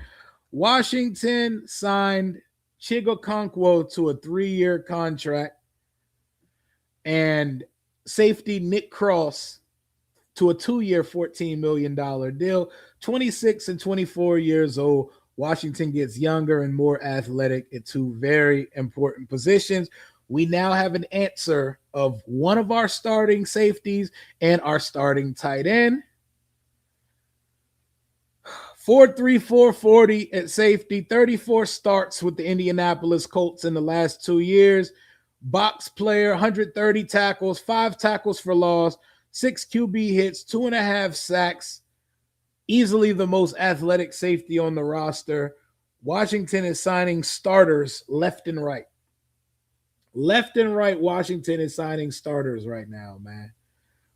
Washington signed Chig Okonkwo to a 3-year contract, and safety Nick Cross to a 2-year, $14 million deal. 26 and 24 years old. Washington gets younger and more athletic at two very important positions. We now have an answer of one of our starting safeties and our starting tight end. 4.3, 440 at safety, 34 starts with the Indianapolis Colts in the last 2 years. Box player, 130 tackles, 5 tackles for loss, 6 QB hits, 2.5 sacks. Easily the most athletic safety on the roster. Washington is signing starters left and right. Left and right, Washington is signing starters right now, man.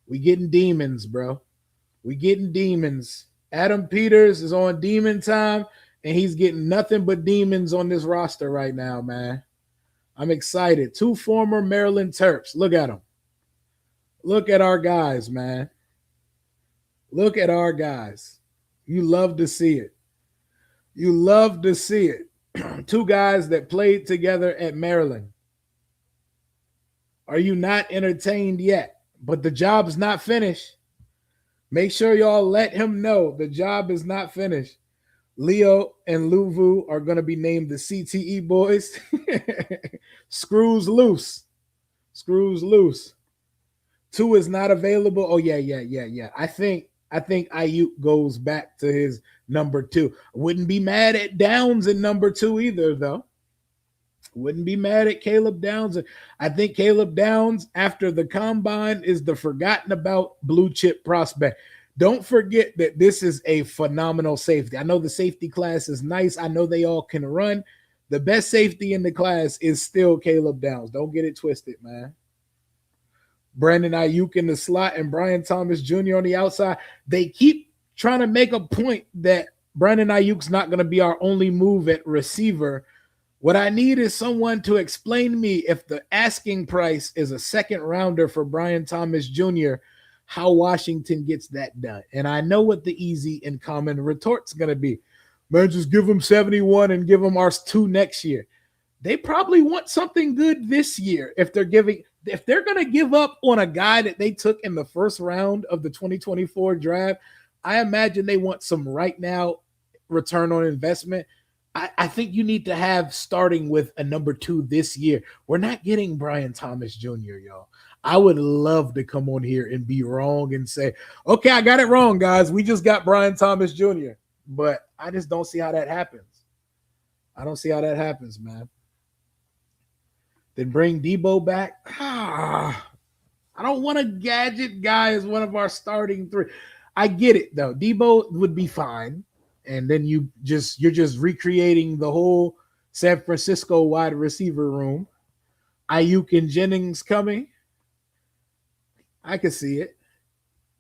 We getting demons, bro. We getting demons. Adam Peters is on demon time, and he's getting nothing but demons on this roster right now, man. I'm excited. 2 former Maryland Terps. Look at them. Look at our guys, man. Look at our guys. You love to see it. You love to see it. 2 guys that played together at Maryland. Are you not entertained yet? But the job's not finished. Make sure y'all let him know the job is not finished. Leo and Luvu are going to be named the CTE boys. Screws loose. Screws loose. 2 is not available. Oh, yeah. I think Ayuk goes back to his number 2. Wouldn't be mad at Downs in number 2 either, though. Wouldn't be mad at Caleb Downs. I think Caleb Downs, after the combine, is the forgotten about blue chip prospect. Don't forget that this is a phenomenal safety. I know the safety class is nice. I know they all can run. The best safety in the class is still Caleb Downs. Don't get it twisted, man. Brandon Ayuk in the slot and Brian Thomas Jr. on the outside. They keep trying to make a point that Brandon Ayuk's not going to be our only move at receiver. What I need is someone to explain to me if the asking price is a second rounder for Brian Thomas Jr., how Washington gets that done. And I know what the easy and common retort's going to be. Man, just give them 71 and give them our 2 next year. They probably want something good this year if they're going to give up on a guy that they took in the first round of the 2024 draft. I imagine they want some right now return on investment. I think you need to have starting with a number 2 this year. We're not getting Brian Thomas Jr., y'all. I would love to come on here and be wrong and say, okay, I got it wrong, guys. We just got Brian Thomas Jr. But I just don't see how that happens. I don't see how that happens, man. Then bring Debo back. I don't want a gadget guy as one of our starting 3. I get it, though. Debo would be fine. And then you're just recreating the whole San Francisco wide receiver room. Ayuk and Jennings coming. I can see it.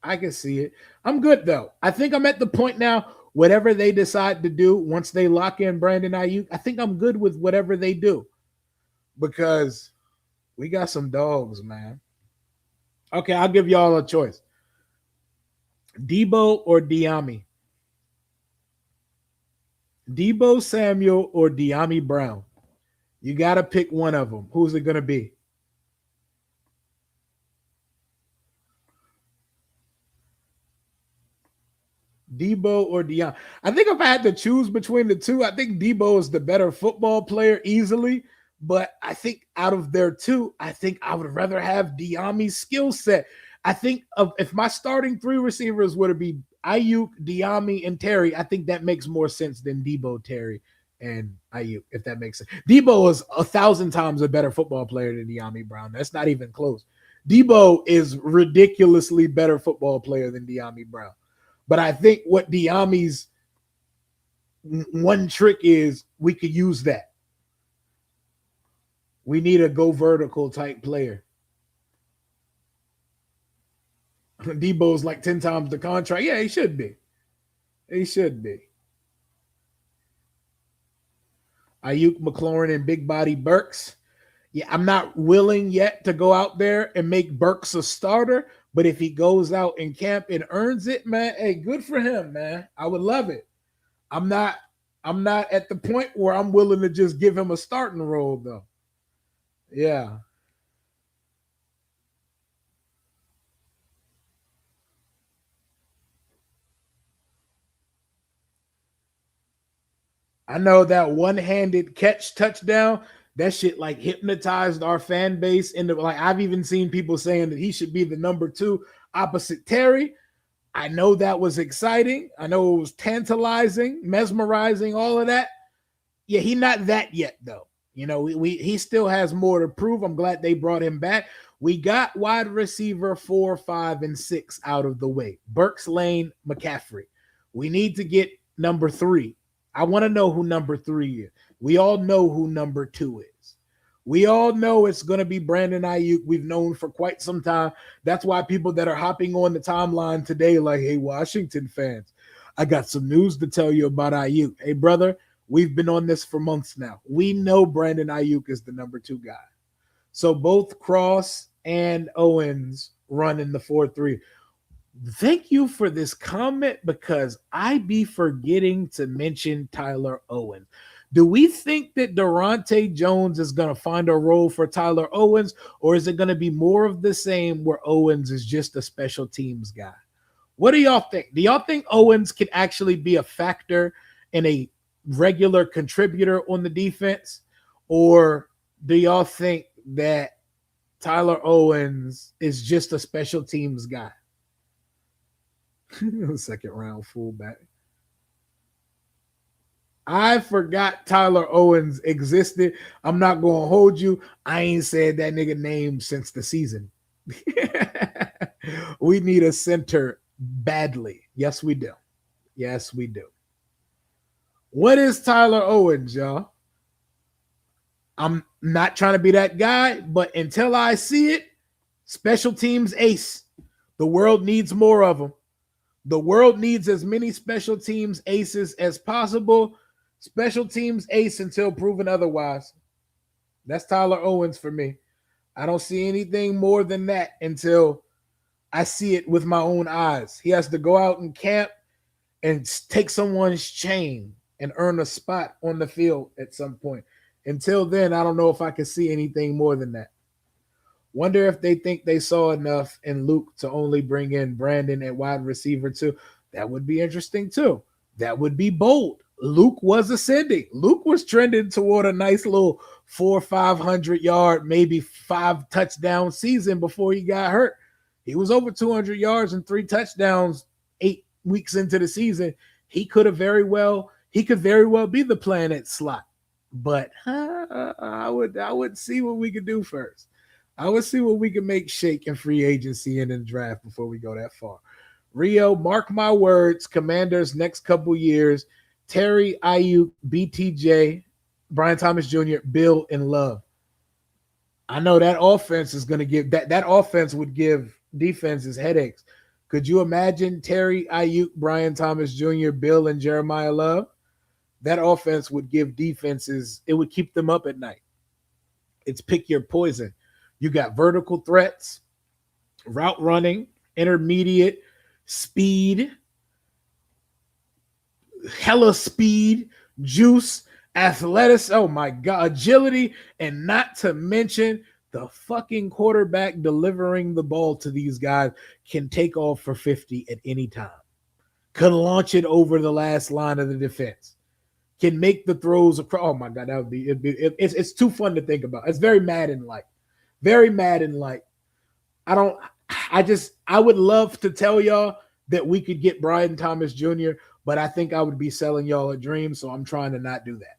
I'm good, though. I think I'm at the point now, whatever they decide to do, once they lock in Brandon Ayuk, I think I'm good with whatever they do. Because we got some dogs, man. Okay, I'll give y'all a choice. Debo or Diami? Debo Samuel or Diami Brown? You got to pick one of them. Who's it going to be? Debo or Diami? I think if I had to choose between the 2, I think Debo is the better football player easily. But I think out of their 2, I think I would rather have Diami's skill set. I think if my starting 3 receivers were to be Ayuk, Diami, and Terry, I think that makes more sense than Debo, Terry, and Ayuk, if that makes sense. Debo is 1,000 times a better football player than Diami Brown. That's not even close. Debo is ridiculously better football player than Diami Brown. But I think what Diami's one trick is, we could use that. We need a go vertical type player. Debo's like 10 times the contract. Yeah, he should be. Ayuk, McLaurin, and Big Body Burks. Yeah, I'm not willing yet to go out there and make Burks a starter, but if he goes out in camp and earns it, man, hey, good for him, man. I would love it. I'm not at the point where I'm willing to just give him a starting role, though. Yeah. I know that one-handed catch touchdown, that shit like hypnotized our fan base. Into like I've even seen people saying that he should be the number 2 opposite Terry. I know that was exciting. I know it was tantalizing, mesmerizing, all of that. Yeah, he not that yet though. You know, he still has more to prove. I'm glad they brought him back. We got wide receiver 4, 5, and 6 out of the way. Burks, Lane, McCaffrey. We need to get number 3. I want to know who number 3 is. We all know who number 2 is. We all know it's going to be Brandon Ayuk. We've known for quite some time. That's why people that are hopping on the timeline today, like, hey, Washington fans, I got some news to tell you about Ayuk. Hey, brother, we've been on this for months now. We know Brandon Ayuk is the number 2 guy. So both Cross and Owens run in the 4-3. Thank you for this comment because I be forgetting to mention Tyler Owens. Do we think that Durante Jones is going to find a role for Tyler Owens, or is it going to be more of the same where Owens is just a special teams guy? What do y'all think? Do y'all think Owens can actually be a factor and a regular contributor on the defense, or do y'all think that Tyler Owens is just a special teams guy? Second round fullback. I forgot Tyler Owens existed. I'm not going to hold you. I ain't said that nigga name since the season. We need a center badly. Yes, we do. Yes, we do. What is Tyler Owens, y'all? I'm not trying to be that guy, but until I see it, special teams ace. The world needs more of them. The world needs as many special teams aces as possible. Special teams ace until proven otherwise. That's Tyler Owens for me. I don't see anything more than that until I see it with my own eyes. He has to go out and camp and take someone's chain and earn a spot on the field at some point. Until then, I don't know if I can see anything more than that. Wonder if they think they saw enough in Luke to only bring in Brandon at wide receiver too. That would be interesting too. That would be bold. Luke was ascending. Luke was trending toward a nice little 400-500 yard, maybe 5 touchdown season before he got hurt. He was over 200 yards and 3 touchdowns 8 weeks into the season. He could very well be the plan at slot. But I would see what we could do first. I would see what we can make shake in free agency and in draft before we go that far. Rio, mark my words, Commanders next couple years, Terry, Ayuk, BTJ, Brian Thomas Jr., Bill, and Love. I know that offense is going to give that offense would give defenses headaches. Could you imagine Terry, Ayuk, Brian Thomas Jr., Bill, and Jeremiah Love? That offense would give defenses, it would keep them up at night. It's pick your poison. You got vertical threats, route running, intermediate, speed, hella speed, juice, athletics, oh my God, agility, and not to mention the fucking quarterback delivering the ball to these guys can take off for 50 at any time, can launch it over the last line of the defense, can make the throws across. Oh my God, that would be, it's too fun to think about. It's very Madden-like. Very Madden-like. I would love to tell y'all that we could get Brian Thomas Jr., but I think I would be selling y'all a dream, so I'm trying to not do that.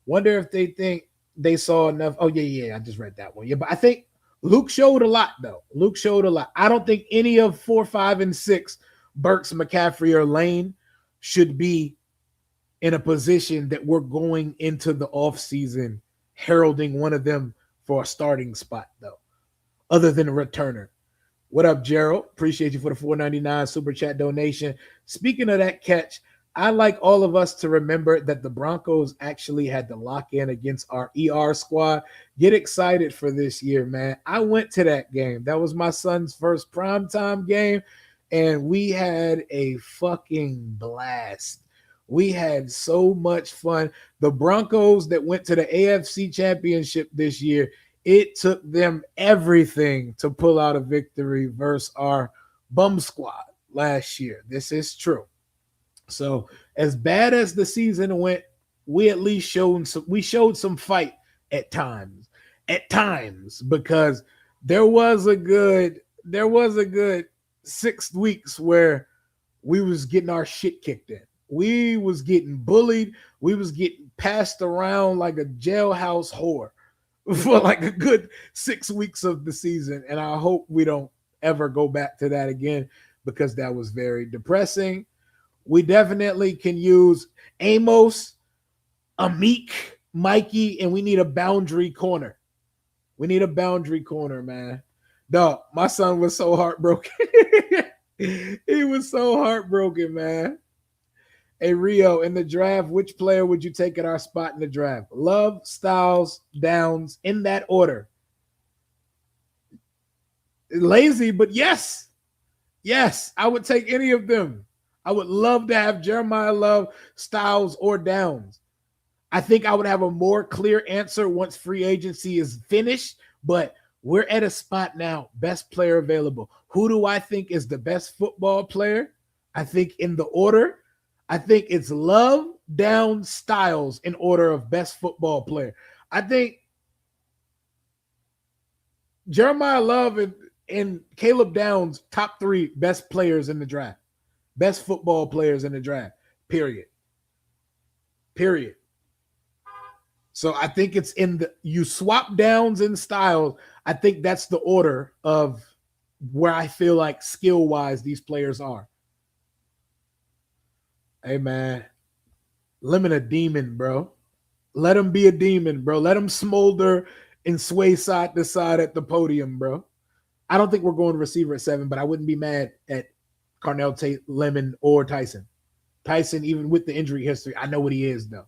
Wonder if they think they saw enough. Oh, yeah, I just read that one. Yeah, but I think Luke showed a lot, though. Luke showed a lot. I don't think any of 4, 5, and 6, Burks, McCaffrey, or Lane should be in a position that we're going into the offseason heralding one of them for a starting spot, though, other than a returner. What up, Gerald? Appreciate you for the $4.99 super chat donation. Speaking of that catch, I like all of us to remember that the Broncos actually had to lock in against our ER squad. Get excited for this year, man. I went to that game. That was my son's first primetime game, and we had a fucking blast. We had so much fun. The Broncos that went to the AFC Championship this year, it took them everything to pull out a victory versus our bum squad last year. This is true. So as bad as the season went, we at least showed some fight at times. Because there was a good 6 weeks where we was getting our shit kicked in. We was getting bullied. We was getting passed around like a jailhouse whore for like a good 6 weeks of the season. And I hope we don't ever go back to that again, because that was very depressing. We definitely can use Amos, Amik, Mikey, and we need a boundary corner. We need a boundary corner, man. Dog, my son was so heartbroken. He was so heartbroken, man. Hey, Rio, in the draft, which player would you take at our spot in the draft? Love, Styles, Downs, in that order. Lazy, but yes. Yes, I would take any of them. I would love to have Jeremiah Love, Styles, or Downs. I think I would have a more clear answer once free agency is finished, but we're at a spot now, best player available. Who do I think is the best football player? I think in the order, I think it's Love, Downs, Styles in order of best football player. I think Jeremiah Love and Caleb Downs, top 3 best players in the draft. Best football players in the draft, period. So I think it's you swap Downs and Styles. I think that's the order of where I feel like skill-wise these players are. Hey, man, Lemon a demon, bro. Let him be a demon, bro. Let him smolder and sway side to side at the podium, bro. I don't think we're going receiver at 7, but I wouldn't be mad at Carnell Tate, Lemon, or Tyson. Tyson, even with the injury history, I know what he is, though.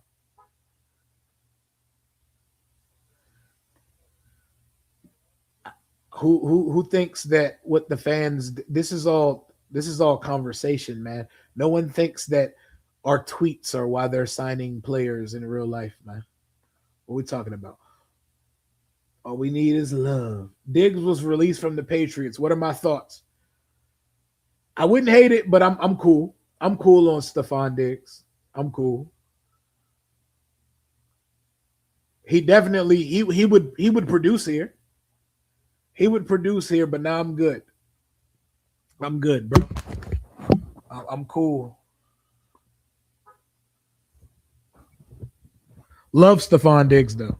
Who thinks that what the fans, this is all conversation, man. No one thinks that our tweets are why they're signing players in real life, man. What are we talking about? All we need is love. Diggs was released from the Patriots. What are my thoughts? I wouldn't hate it, but I'm cool. I'm cool on Stephon Diggs. I'm cool. He definitely he would produce here. He would produce here, but now I'm good. I'm good, bro. I'm cool. Love Stephon Diggs, though.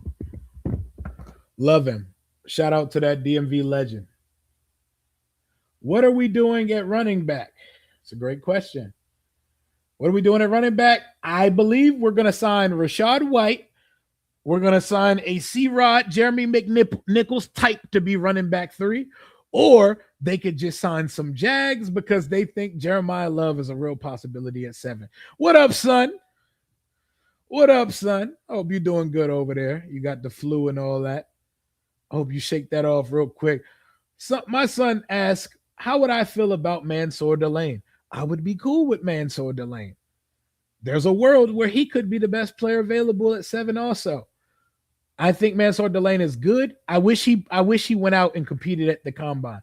Love him. Shout out to that DMV legend. What are we doing at running back? It's a great question. What are we doing at running back? I believe we're going to sign Rashad White. We're going to sign a C-Rod, Jeremy McNichols type to be running back 3. Or they could just sign some Jags because they think Jeremiah Love is a real possibility at 7. What up, son? What up, son? I hope you're doing good over there. You got the flu and all that. I hope you shake that off real quick. So, my son asked, how would I feel about Mansour Delane? I would be cool with Mansour Delane. There's a world where he could be the best player available at 7 also. I think Mansour Delane is good. I wish he went out and competed at the combine.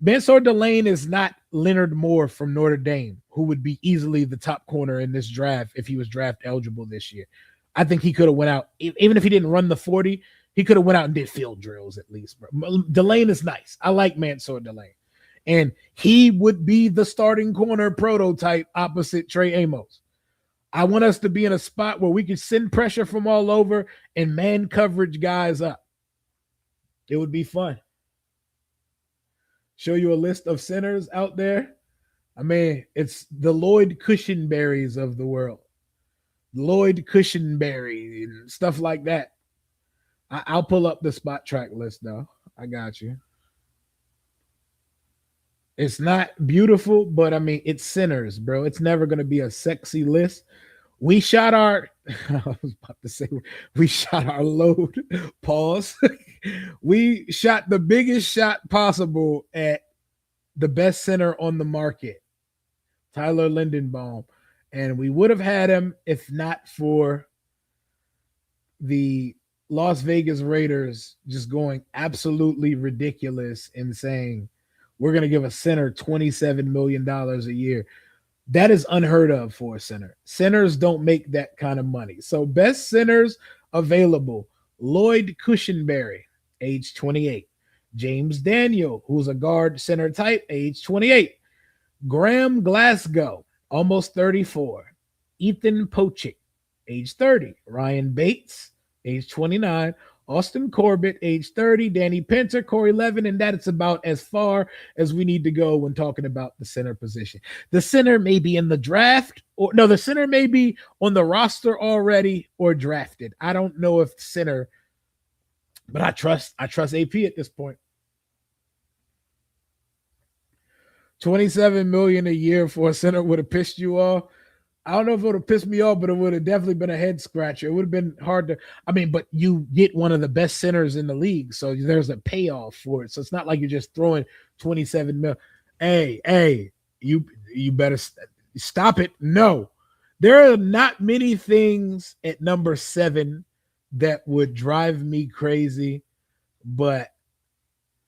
Mansour Delane is not Leonard Moore from Notre Dame, who would be easily the top corner in this draft if he was draft eligible this year. I think he could have went out, even if he didn't run the 40, he could have went out and did field drills at least. Bro. Delane is nice. I like Mansour Delane. And he would be the starting corner prototype opposite Trey Amos. I want us to be in a spot where we can send pressure from all over and man coverage guys up. It would be fun. Show you a list of centers out there. I mean, it's the Lloyd Cushenberries of the world. Lloyd Cushenberry and stuff like that. I'll pull up the spot track list, though. I got you. It's not beautiful, but I mean, it's centers, bro. It's never going to be a sexy list. We shot our, I was about to say, we shot our load. Pause. We shot the biggest shot possible at the best center on the market, Tyler Lindenbaum. And we would have had him if not for the Las Vegas Raiders just going absolutely ridiculous and saying, we're going to give a center $27 million a year. That is unheard of for a center. Centers don't make that kind of money. So best centers available: Lloyd Cushenberry, age 28. James Daniel, who's a guard center type, age 28. Graham Glasgow, almost 34. Ethan Pochik, age 30. Ryan Bates, age 29. Austin Corbett, age 30. Danny Pinter, core 11. And that's about as far as we need to go when talking about the center position. The center may be in the draft, or no, the center may be on the roster already or drafted. I don't know if center, but I trust AP at this point. 27 million a year for a center would have pissed you off. I don't know if it would have pissed me off, but it would have definitely been a head scratcher. It would have been hard to, I mean, but you get one of the best centers in the league, so there's a payoff for it. So it's not like you're just throwing 27 mil. Hey, you better stop it. No, there are not many things at number 7 that would drive me crazy, but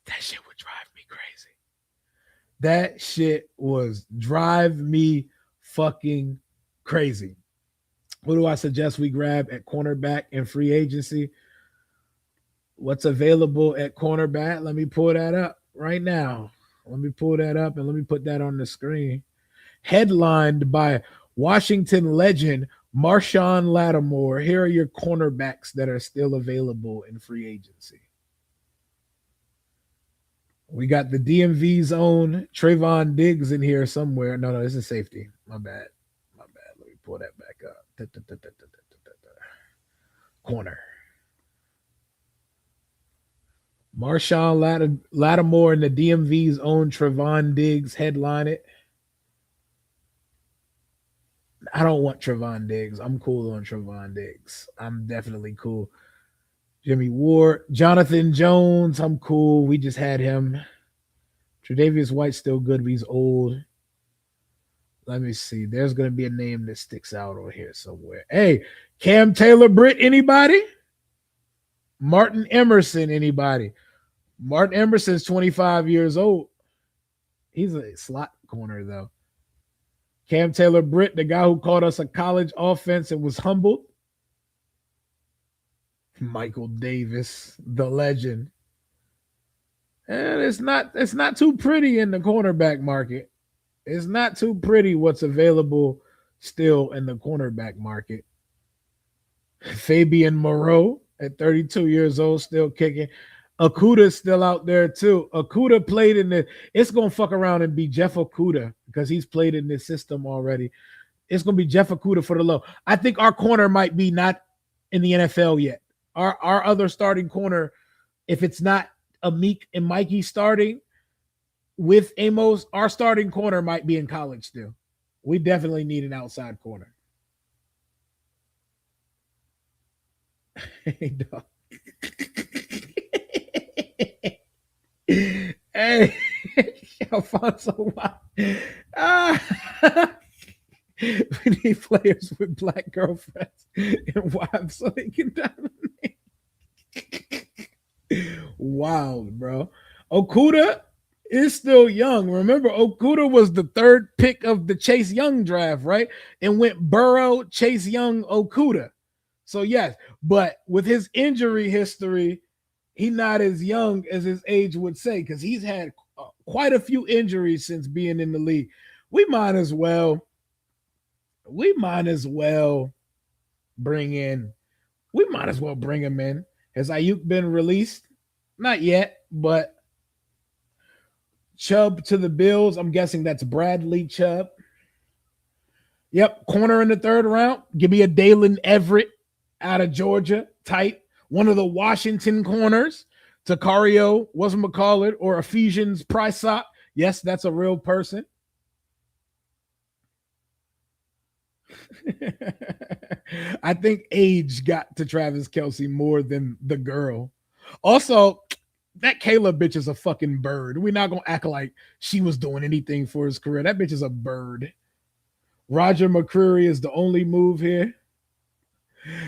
that shit would drive me crazy. That shit was drive me fucking crazy. What do I suggest we grab at cornerback in free agency? What's available at cornerback? Let me pull that up right now. Let me pull that up and let me put that on the screen. Headlined by Washington legend Marshawn Lattimore. Here are your cornerbacks that are still available in free agency. We got the DMV's own Trayvon Diggs in here somewhere. No, this is safety. My bad. Let me pull that back up. Corner. Marshawn Lattimore and the DMV's own Trayvon Diggs headline it. I don't want Trayvon Diggs. I'm cool on Trayvon Diggs. I'm definitely cool. Jimmy Ward, Jonathan Jones, I'm cool. We just had him. Tre'Davious White's still good, but he's old. Let me see. There's going to be a name that sticks out on here somewhere. Hey, Cam Taylor-Britt, anybody? Martin Emerson, anybody? Martin Emerson's 25 years old. He's a slot corner, though. Cam Taylor-Britt, the guy who called us a college offense and was humbled. Michael Davis, the legend. And it's not too pretty in the cornerback market. It's not too pretty what's available still in the cornerback market. Fabian Moreau at 32 years old, still kicking. Okuda's still out there too. Okuda played in it's going to fuck around and be Jeff Okuda because he's played in this system already. It's going to be Jeff Okuda for the low. I think our corner might be not in the NFL yet. Our other starting corner, if it's not Amik and Mikey starting with Amos, our starting corner might be in college still. We definitely need an outside corner. Hey, dog. Hey, Alfonso. We need players with black girlfriends and wives so they can dominate. Wild, bro. Okuda is still young. Remember, Okuda was the 3rd pick of the Chase Young draft, right? And went Burrow, Chase Young, Okuda. So, yes, but with his injury history, he's not as young as his age would say because he's had quite a few injuries since being in the league. We might as well bring him in. Has Ayuk been released? Not yet, but Chubb to the Bills. I'm guessing that's Bradley Chubb. Yep, corner in the 3rd round. Give me a Dalen Everett out of Georgia, tight. One of the Washington corners. Takario, wasn't McCall it, or Ephesians Priceop. Yes, that's a real person. I think age got to Travis Kelce more than the girl. Also, that Kayla bitch is a fucking bird. We're not going to act like she was doing anything for his career. That bitch is a bird. Roger McCreary is the only move here.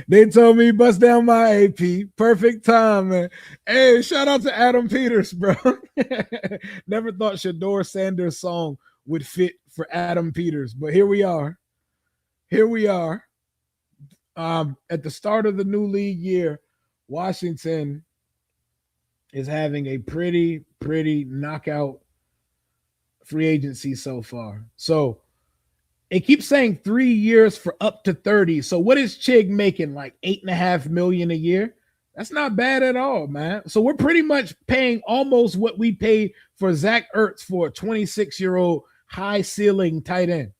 They told me bust down my AP. Perfect time, man. Hey, shout out to Adam Peters, bro. Never thought Shador Sanders' song would fit for Adam Peters. But here we are. Here we are. At the start of the new league year, Washington is having a pretty knockout free agency so far. So it keeps saying 3 years for up to 30. So what is Chig making? Like $8.5 million a year? That's not bad at all, man. So we're pretty much paying almost what we paid for Zach Ertz for a 26-year-old high ceiling tight end.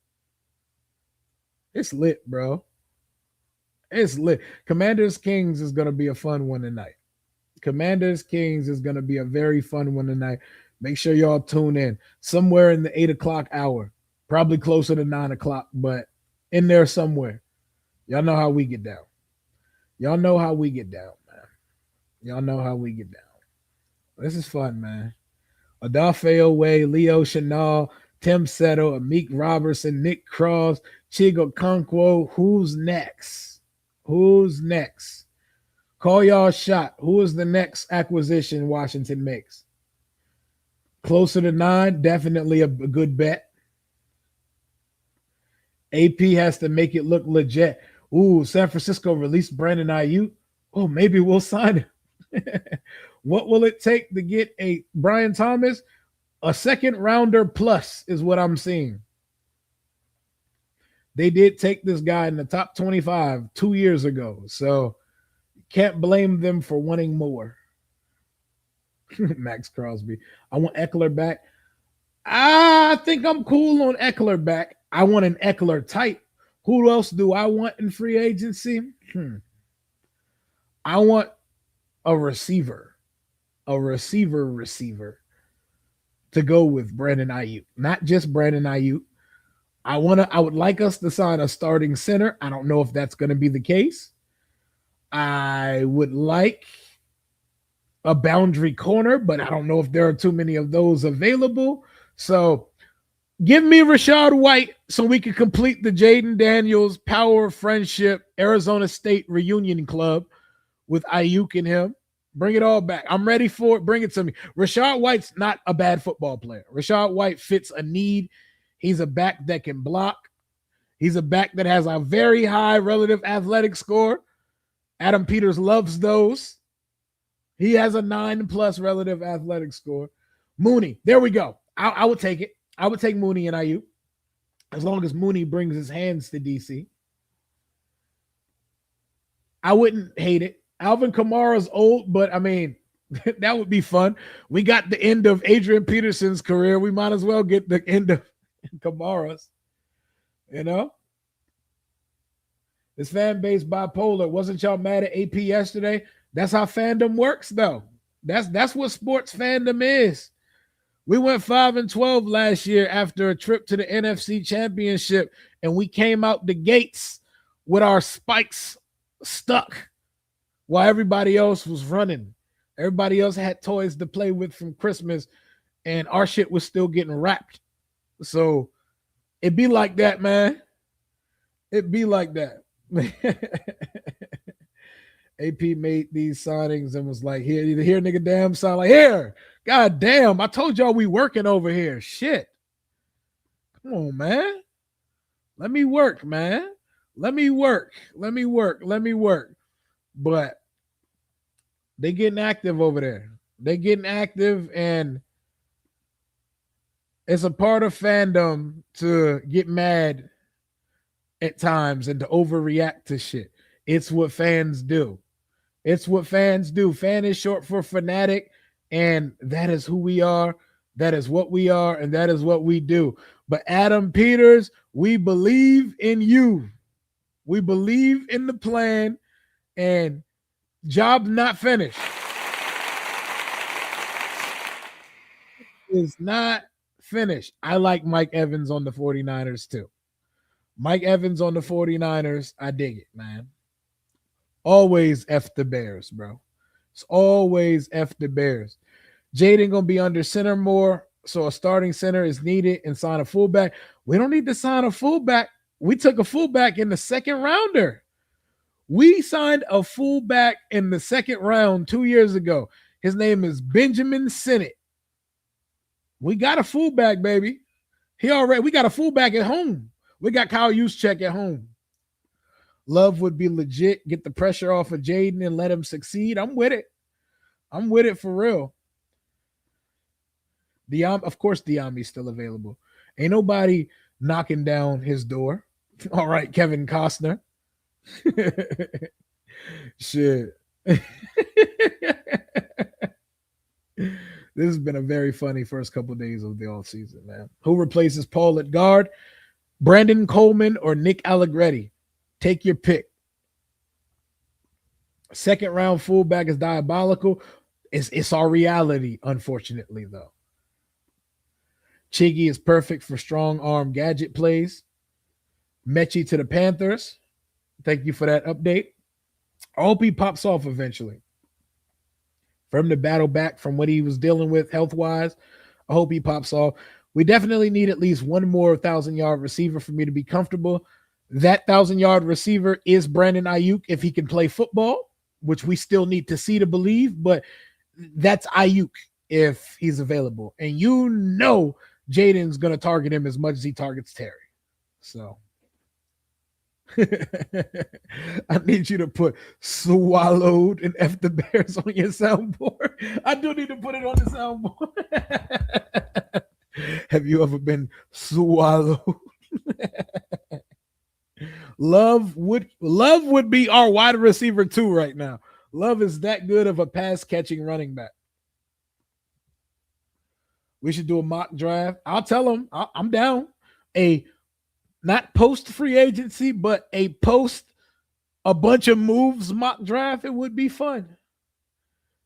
It's lit, bro. It's lit. Commanders Kings is going to be a fun one tonight. Commanders Kings is going to be a very fun one tonight. Make sure y'all tune in somewhere in the 8 o'clock hour, probably closer to 9 o'clock, but in there somewhere. Y'all know how we get down. Y'all know how we get down, man. Y'all know how we get down. This is fun, man. Odafe Owe, Leo Chenal, Tim Settle, Amik Robertson, Nick Cross, Chig Okonkwo. Who's next? Who's next? Call y'all shot. Who is the next acquisition Washington makes? Closer to 9, definitely a good bet. AP has to make it look legit. Ooh, San Francisco released Brandon Ayuk. Oh, maybe we'll sign him. What will it take to get a Brian Thomas? A second rounder plus is what I'm seeing. They did take this guy in the top 25 2 years ago, so can't blame them for wanting more. Max Crosby. I want Eckler back. I think I'm cool on Eckler back. I want an Eckler type. Who else do I want in free agency? I want a receiver to go with Brandon Ayuk. Not just Brandon Ayuk. I would like us to sign a starting center. I don't know if that's going to be the case. I would like a boundary corner, but I don't know if there are too many of those available. So give me Rachaad White so we can complete the Jaden Daniels Power of Friendship Arizona State Reunion Club with Ayuk and him. Bring it all back. I'm ready for it. Bring it to me. Rachaad White's not a bad football player. Rachaad White fits a need. He's a back that can block. He's a back that has a very high relative athletic score. Adam Peters loves those. He has a 9+ relative athletic score. Mooney, there we go. I would take it. I would take Mooney and IU as long as Mooney brings his hands to DC. I wouldn't hate it. Alvin Kamara's old, but I mean, that would be fun. We got the end of Adrian Peterson's career. We might as well get the end of Kamara's, you know? This fan base bipolar. Wasn't y'all mad at AP yesterday? That's how fandom works, though. That's what sports fandom is. We went 5-12 last year after a trip to the NFC Championship, and we came out the gates with our spikes stuck while everybody else was running. Everybody else had toys to play with from Christmas, and our shit was still getting wrapped. So it be like that, man. It be like that. AP made these signings and was like, here, nigga, damn sign. Like, here, god damn, I told y'all we working over here. Shit. Come on, man. Let me work, man. Let me work. But they getting active over there. They getting active, and it's a part of fandom to get mad at times and to overreact to shit. It's what fans do. It's what fans do. Fan is short for fanatic, and that is who we are. That is what we are, and that is what we do. But Adam Peters, we believe in you. We believe in the plan, and job not finished. Is not finished. I like Mike Evans on the 49ers too. Mike Evans on the 49ers, I dig it, man. Always F the Bears, bro. It's always F the Bears. Jaden going to be under center more, so a starting center is needed, and sign a fullback. We don't need to sign a fullback. We took a fullback in the second rounder. We signed a fullback in the second round 2 years ago. His name is Benjamin Sennett. We got a fullback, baby. We got a fullback at home. We got Kyle Juszczyk at home. Love would be legit. Get the pressure off of Jaden and let him succeed. I'm with it. I'm with it for real. Of course, Diami's still available. Ain't nobody knocking down his door. All right, Kevin Costner. Shit. This has been a very funny first couple of days of the offseason, man. Who replaces Paul at guard? Brandon Coleman or Nick Allegretti? Take your pick. Second round fullback is diabolical. It's our reality, unfortunately, though. Chiggy is perfect for strong arm gadget plays. Mechie to the Panthers. Thank you for that update. I hope he pops off eventually. For him to battle back from what he was dealing with health-wise, I hope he pops off. We definitely need at least one more 1,000-yard receiver for me to be comfortable. That 1,000-yard receiver is Brandon Ayuk if he can play football, which we still need to see to believe, but that's Ayuk if he's available. And you know Jaden's going to target him as much as he targets Terry. So I need you to put swallowed and F the Bears on your soundboard. I do need to put it on the soundboard. Have you ever been swallowed? Love would be our wide receiver too right now. Love is that good of a pass catching running back. We should do a mock draft. I'll tell him I'm down. Not post free agency, but a bunch of moves mock draft. It would be fun.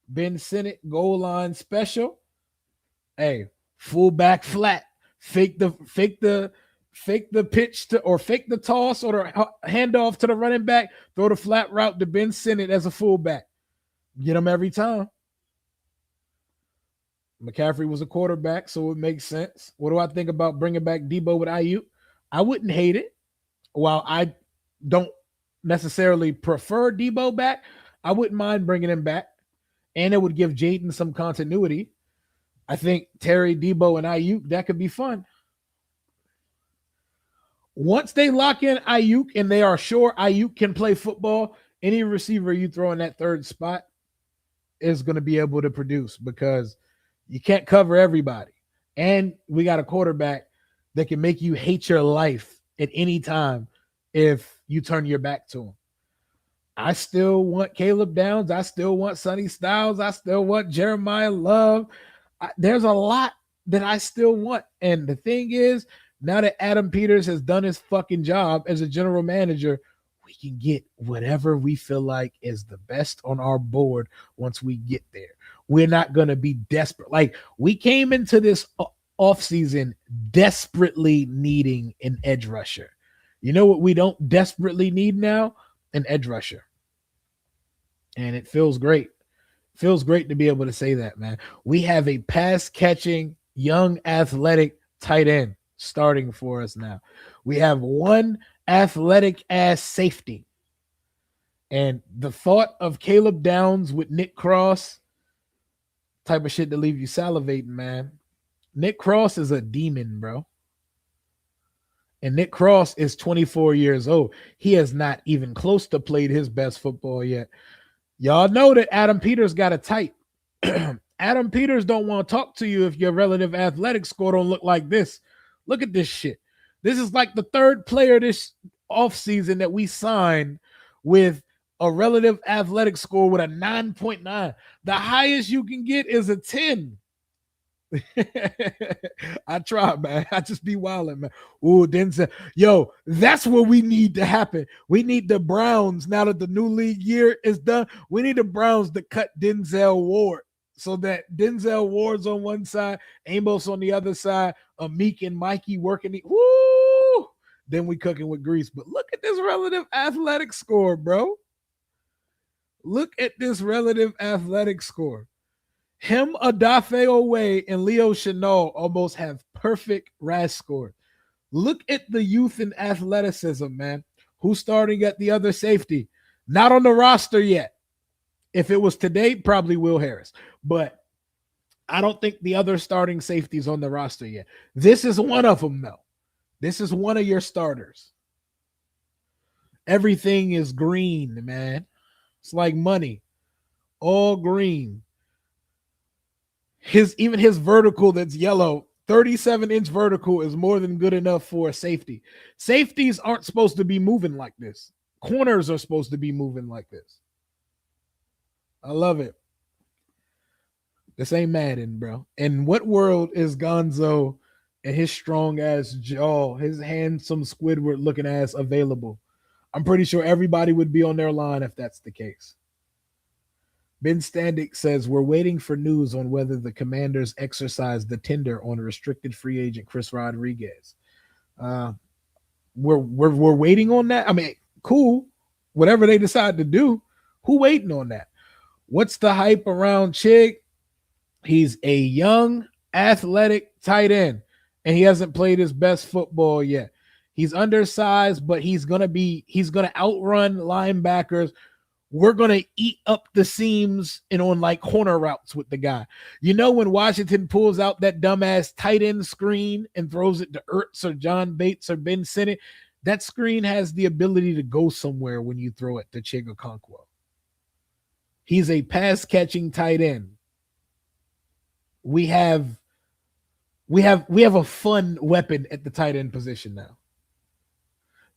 Ben Sinnott goal line special. Hey, fullback flat. Fake the pitch or fake the toss or the handoff to the running back. Throw the flat route to Ben Sinnott as a fullback. Get him every time. McCaffrey was a quarterback, so it makes sense. What do I think about bringing back Debo with Ayuk? I wouldn't hate it. While I don't necessarily prefer Debo back, I wouldn't mind bringing him back. And it would give Jaden some continuity. I think Terry, Debo, and Ayuk, that could be fun. Once they lock in Ayuk and they are sure Ayuk can play football, any receiver you throw in that third spot is going to be able to produce because you can't cover everybody. And we got a quarterback that can make you hate your life at any time if you turn your back to him. I still want Caleb Downs. I still want Sonny Styles. I still want Jeremiah Love. There's a lot that I still want. And the thing is, now that Adam Peters has done his fucking job as a general manager, we can get whatever we feel like is the best on our board once we get there. We're not going to be desperate. Like, we came into this offseason desperately needing an edge rusher. You know what we don't desperately need now? An edge rusher. And it feels great. It feels great to be able to say that, man. We have a pass-catching, young, athletic tight end starting for us now. We have one athletic-ass safety. And the thought of Caleb Downs with Nick Cross, type of shit to leave you salivating, man. Nick Cross is a demon, bro. And Nick Cross is 24 years old. He has not even close to played his best football yet. Y'all know that Adam Peters got a type. Adam Peters don't want to talk to you if your relative athletic score don't look like this. Look at this shit. This is like the third player this offseason that we signed with a relative athletic score with a 9.9. The highest you can get is a 10. I try, man. I just be wilding, man. Ooh, Denzel. Yo, that's what we need to happen. We need the Browns, now that the new league year is done, we need the Browns to cut Denzel Ward so that Denzel Ward's on one side, Amos on the other side, Amik and Mikey working. Woo! Then we cooking with grease. But look at this relative athletic score, bro. Look at this relative athletic score. Him, Adafe Owe, and Leo Chenal almost have perfect RAS score. Look at the youth and athleticism, man. Who's starting at the other safety? Not on the roster yet. If it was today, probably Will Harris. But I don't think the other starting safeties on the roster yet. This is one of them, though. This is one of your starters. Everything is green, man. It's like money, all green. His vertical that's yellow, 37-inch vertical is more than good enough for a safety. Safeties aren't supposed to be moving like this. Corners are supposed to be moving like this. I love it. This ain't Madden, bro. In what world is Gonzo and his strong ass jaw, his handsome Squidward looking ass available? I'm pretty sure everybody would be on their line if that's the case. Ben Standick says we're waiting for news on whether the Commanders exercise the tender on restricted free agent Chris Rodriguez. Uh, we're waiting on that. I mean, cool. Whatever they decide to do, who waiting on that? What's the hype around Chig? He's a young, athletic tight end, and he hasn't played his best football yet. He's undersized, but he's gonna outrun linebackers. We're gonna eat up the seams and on like corner routes with the guy. You know when Washington pulls out that dumbass tight end screen and throws it to Ertz or John Bates or Ben Sinnott, that screen has the ability to go somewhere when you throw it to Chig Okonkwo. He's a pass catching tight end. We have a fun weapon at the tight end position now.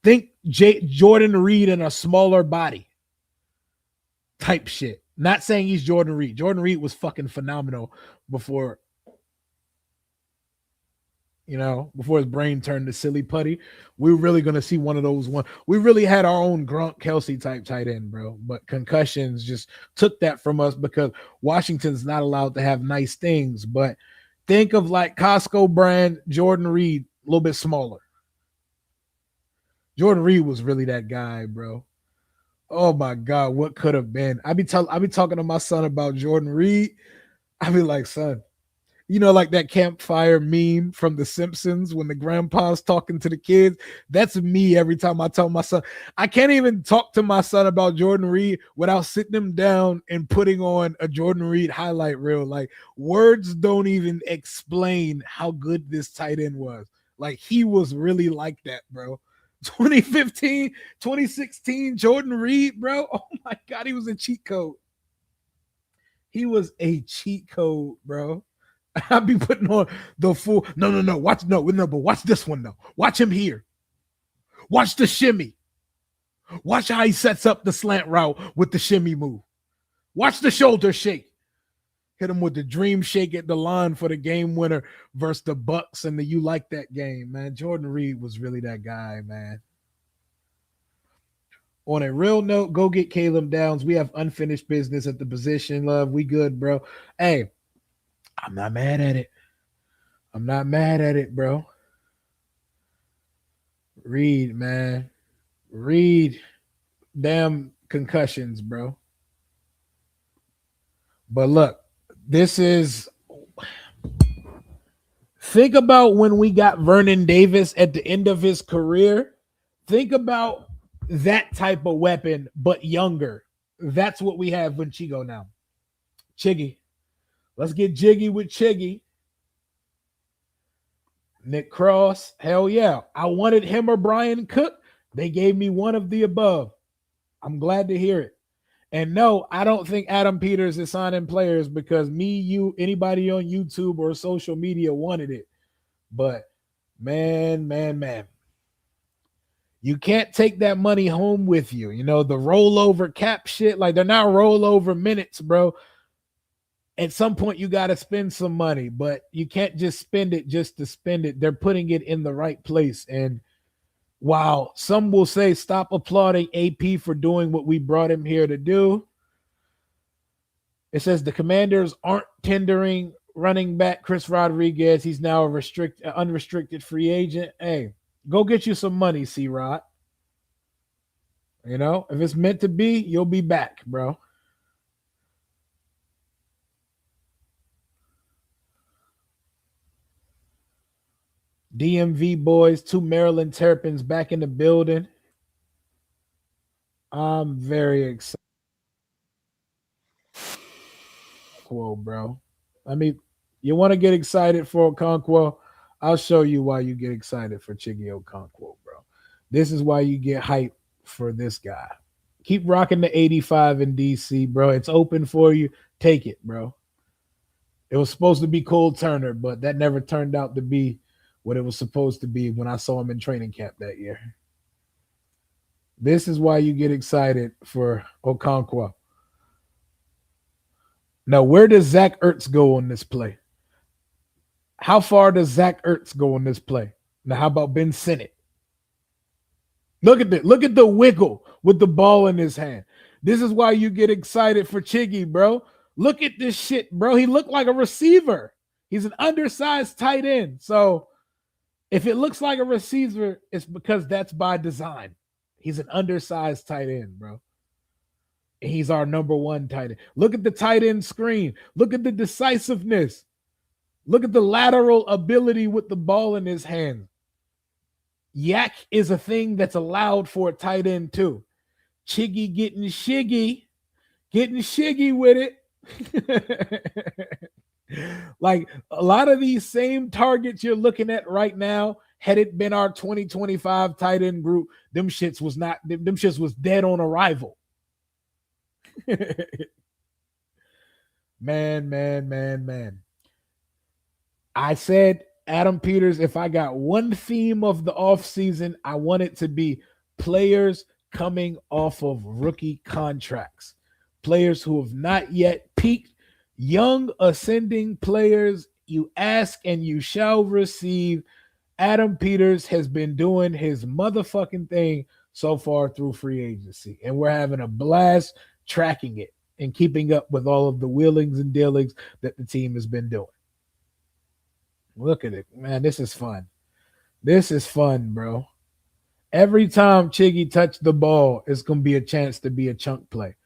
Think Jordan Reed in a smaller body type shit. Not saying he's Jordan Reed. Jordan Reed was fucking phenomenal before before his brain turned to silly putty. We're really going to see one of those one. We really had our own Gronk Kelsey type tight end, bro. But concussions just took that from us because Washington's not allowed to have nice things. But think of like Costco brand Jordan Reed, a little bit smaller. Jordan Reed was really that guy, bro. Oh my God, what could have been? I be talking to my son about Jordan Reed. I be like, son, like that campfire meme from The Simpsons when the grandpa's talking to the kids. That's me every time I tell my son. I can't even talk to my son about Jordan Reed without sitting him down and putting on a Jordan Reed highlight reel. Like words don't even explain how good this tight end was. Like he was really like that, bro. 2015, 2016, Jordan Reed, bro. Oh my God, he was a cheat code. He was a cheat code, bro. I'll be putting on the full. No. But watch this one though. Watch him here. Watch the shimmy. Watch how he sets up the slant route with the shimmy move. Watch the shoulder shake. Hit him with the dream shake at the line for the game winner versus the Bucks and the you like that game, man. Jordan Reed was really that guy, man. On a real note, go get Caleb Downs. We have unfinished business at the position, love. We good, bro. Hey, I'm not mad at it. I'm not mad at it, bro. Reed, man. Reed, damn concussions, bro. But look, this is. Think about when we got Vernon Davis at the end of his career. Think about that type of weapon, but younger. That's what we have with Chigo now. Chiggy. Let's get jiggy with Chiggy. Nick Cross, hell yeah. I wanted him or Brian Cook. They gave me one of the above. I'm glad to hear it. And no, I don't think Adam Peters is signing players because me, you, anybody on YouTube or social media wanted it. But man. You can't take that money home with you. The rollover cap shit, like they're not rollover minutes, bro. At some point you got to spend some money, but you can't just spend it just to spend it. They're putting it in the right place. And while some will say stop applauding AP for doing what we brought him here to do, it says the Commanders aren't tendering running back Chris Rodriguez. He's now a unrestricted free agent. Hey, go get you some money, C-Rod. If it's meant to be, you'll be back, bro. DMV boys, 2 Maryland Terrapins back in the building. I'm very excited. Whoa, bro. You want to get excited for Okonkwo? I'll show you why you get excited for Chig Okonkwo, bro. This is why you get hype for this guy. Keep rocking the 85 in DC, bro. It's open for you. Take it, bro. It was supposed to be Cole Turner, but that never turned out to be what it was supposed to be when I saw him in training camp that year. This is why you get excited for Okonkwo. Now, where does Zach Ertz go on this play? How far does Zach Ertz go on this play? Now, how about Ben Sinnott? Look at that. Look at the wiggle with the ball in his hand. This is why you get excited for Chiggy, bro. Look at this shit, bro. He looked like a receiver. He's an undersized tight end. So if it looks like a receiver, it's because that's by design. He's an undersized tight end, bro. And he's our number one tight end. Look at the tight end screen. Look at the decisiveness. Look at the lateral ability with the ball in his hand. Yak is a thing that's allowed for a tight end too. Chiggy getting shiggy with it. Like a lot of these same targets you're looking at right now, had it been our 2025 tight end group, them shits was dead on arrival. Man. I said, Adam Peters, if I got one theme of the offseason, I want it to be players coming off of rookie contracts, players who have not yet peaked, young ascending players. You ask and you shall receive. Adam Peters has been doing his motherfucking thing so far through free agency, and we're having a blast tracking it and keeping up with all of the wheelings and dealings that the team has been doing. Look at it, man. This is fun. This is fun, bro. Every time Chiggy touched the ball, it's going to be a chance to be a chunk play.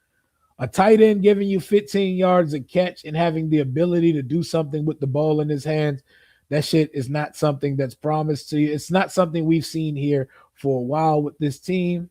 A tight end giving you 15 yards a catch and having the ability to do something with the ball in his hands, that shit is not something that's promised to you. It's not something we've seen here for a while with this team.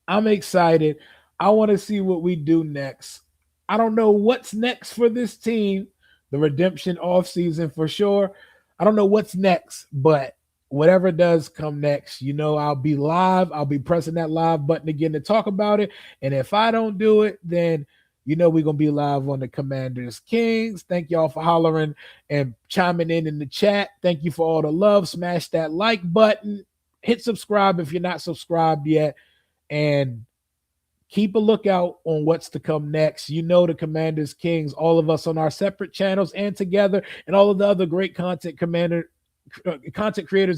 I'm excited. I want to see what we do next. I don't know what's next for this team. The redemption offseason for sure. I don't know what's next, but whatever does come next, you know, I'll be live. I'll be pressing that live button again to talk about it. And if I don't do it, then you know we're going to be live on the Commanders Kings. Thank y'all for hollering and chiming in the chat. Thank you for all the love. Smash that like button. Hit subscribe if you're not subscribed yet. And keep a lookout on what's to come next. You know the Commanders Kings, all of us on our separate channels and together, and all of the other great content creators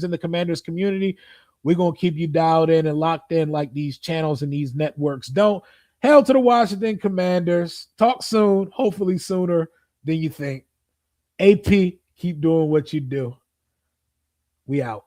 in the Commanders community. We're going to keep you dialed in and locked in like these channels and these networks don't. Hail to the Washington Commanders. Talk soon, hopefully sooner than you think. AP, keep doing what you do. We out.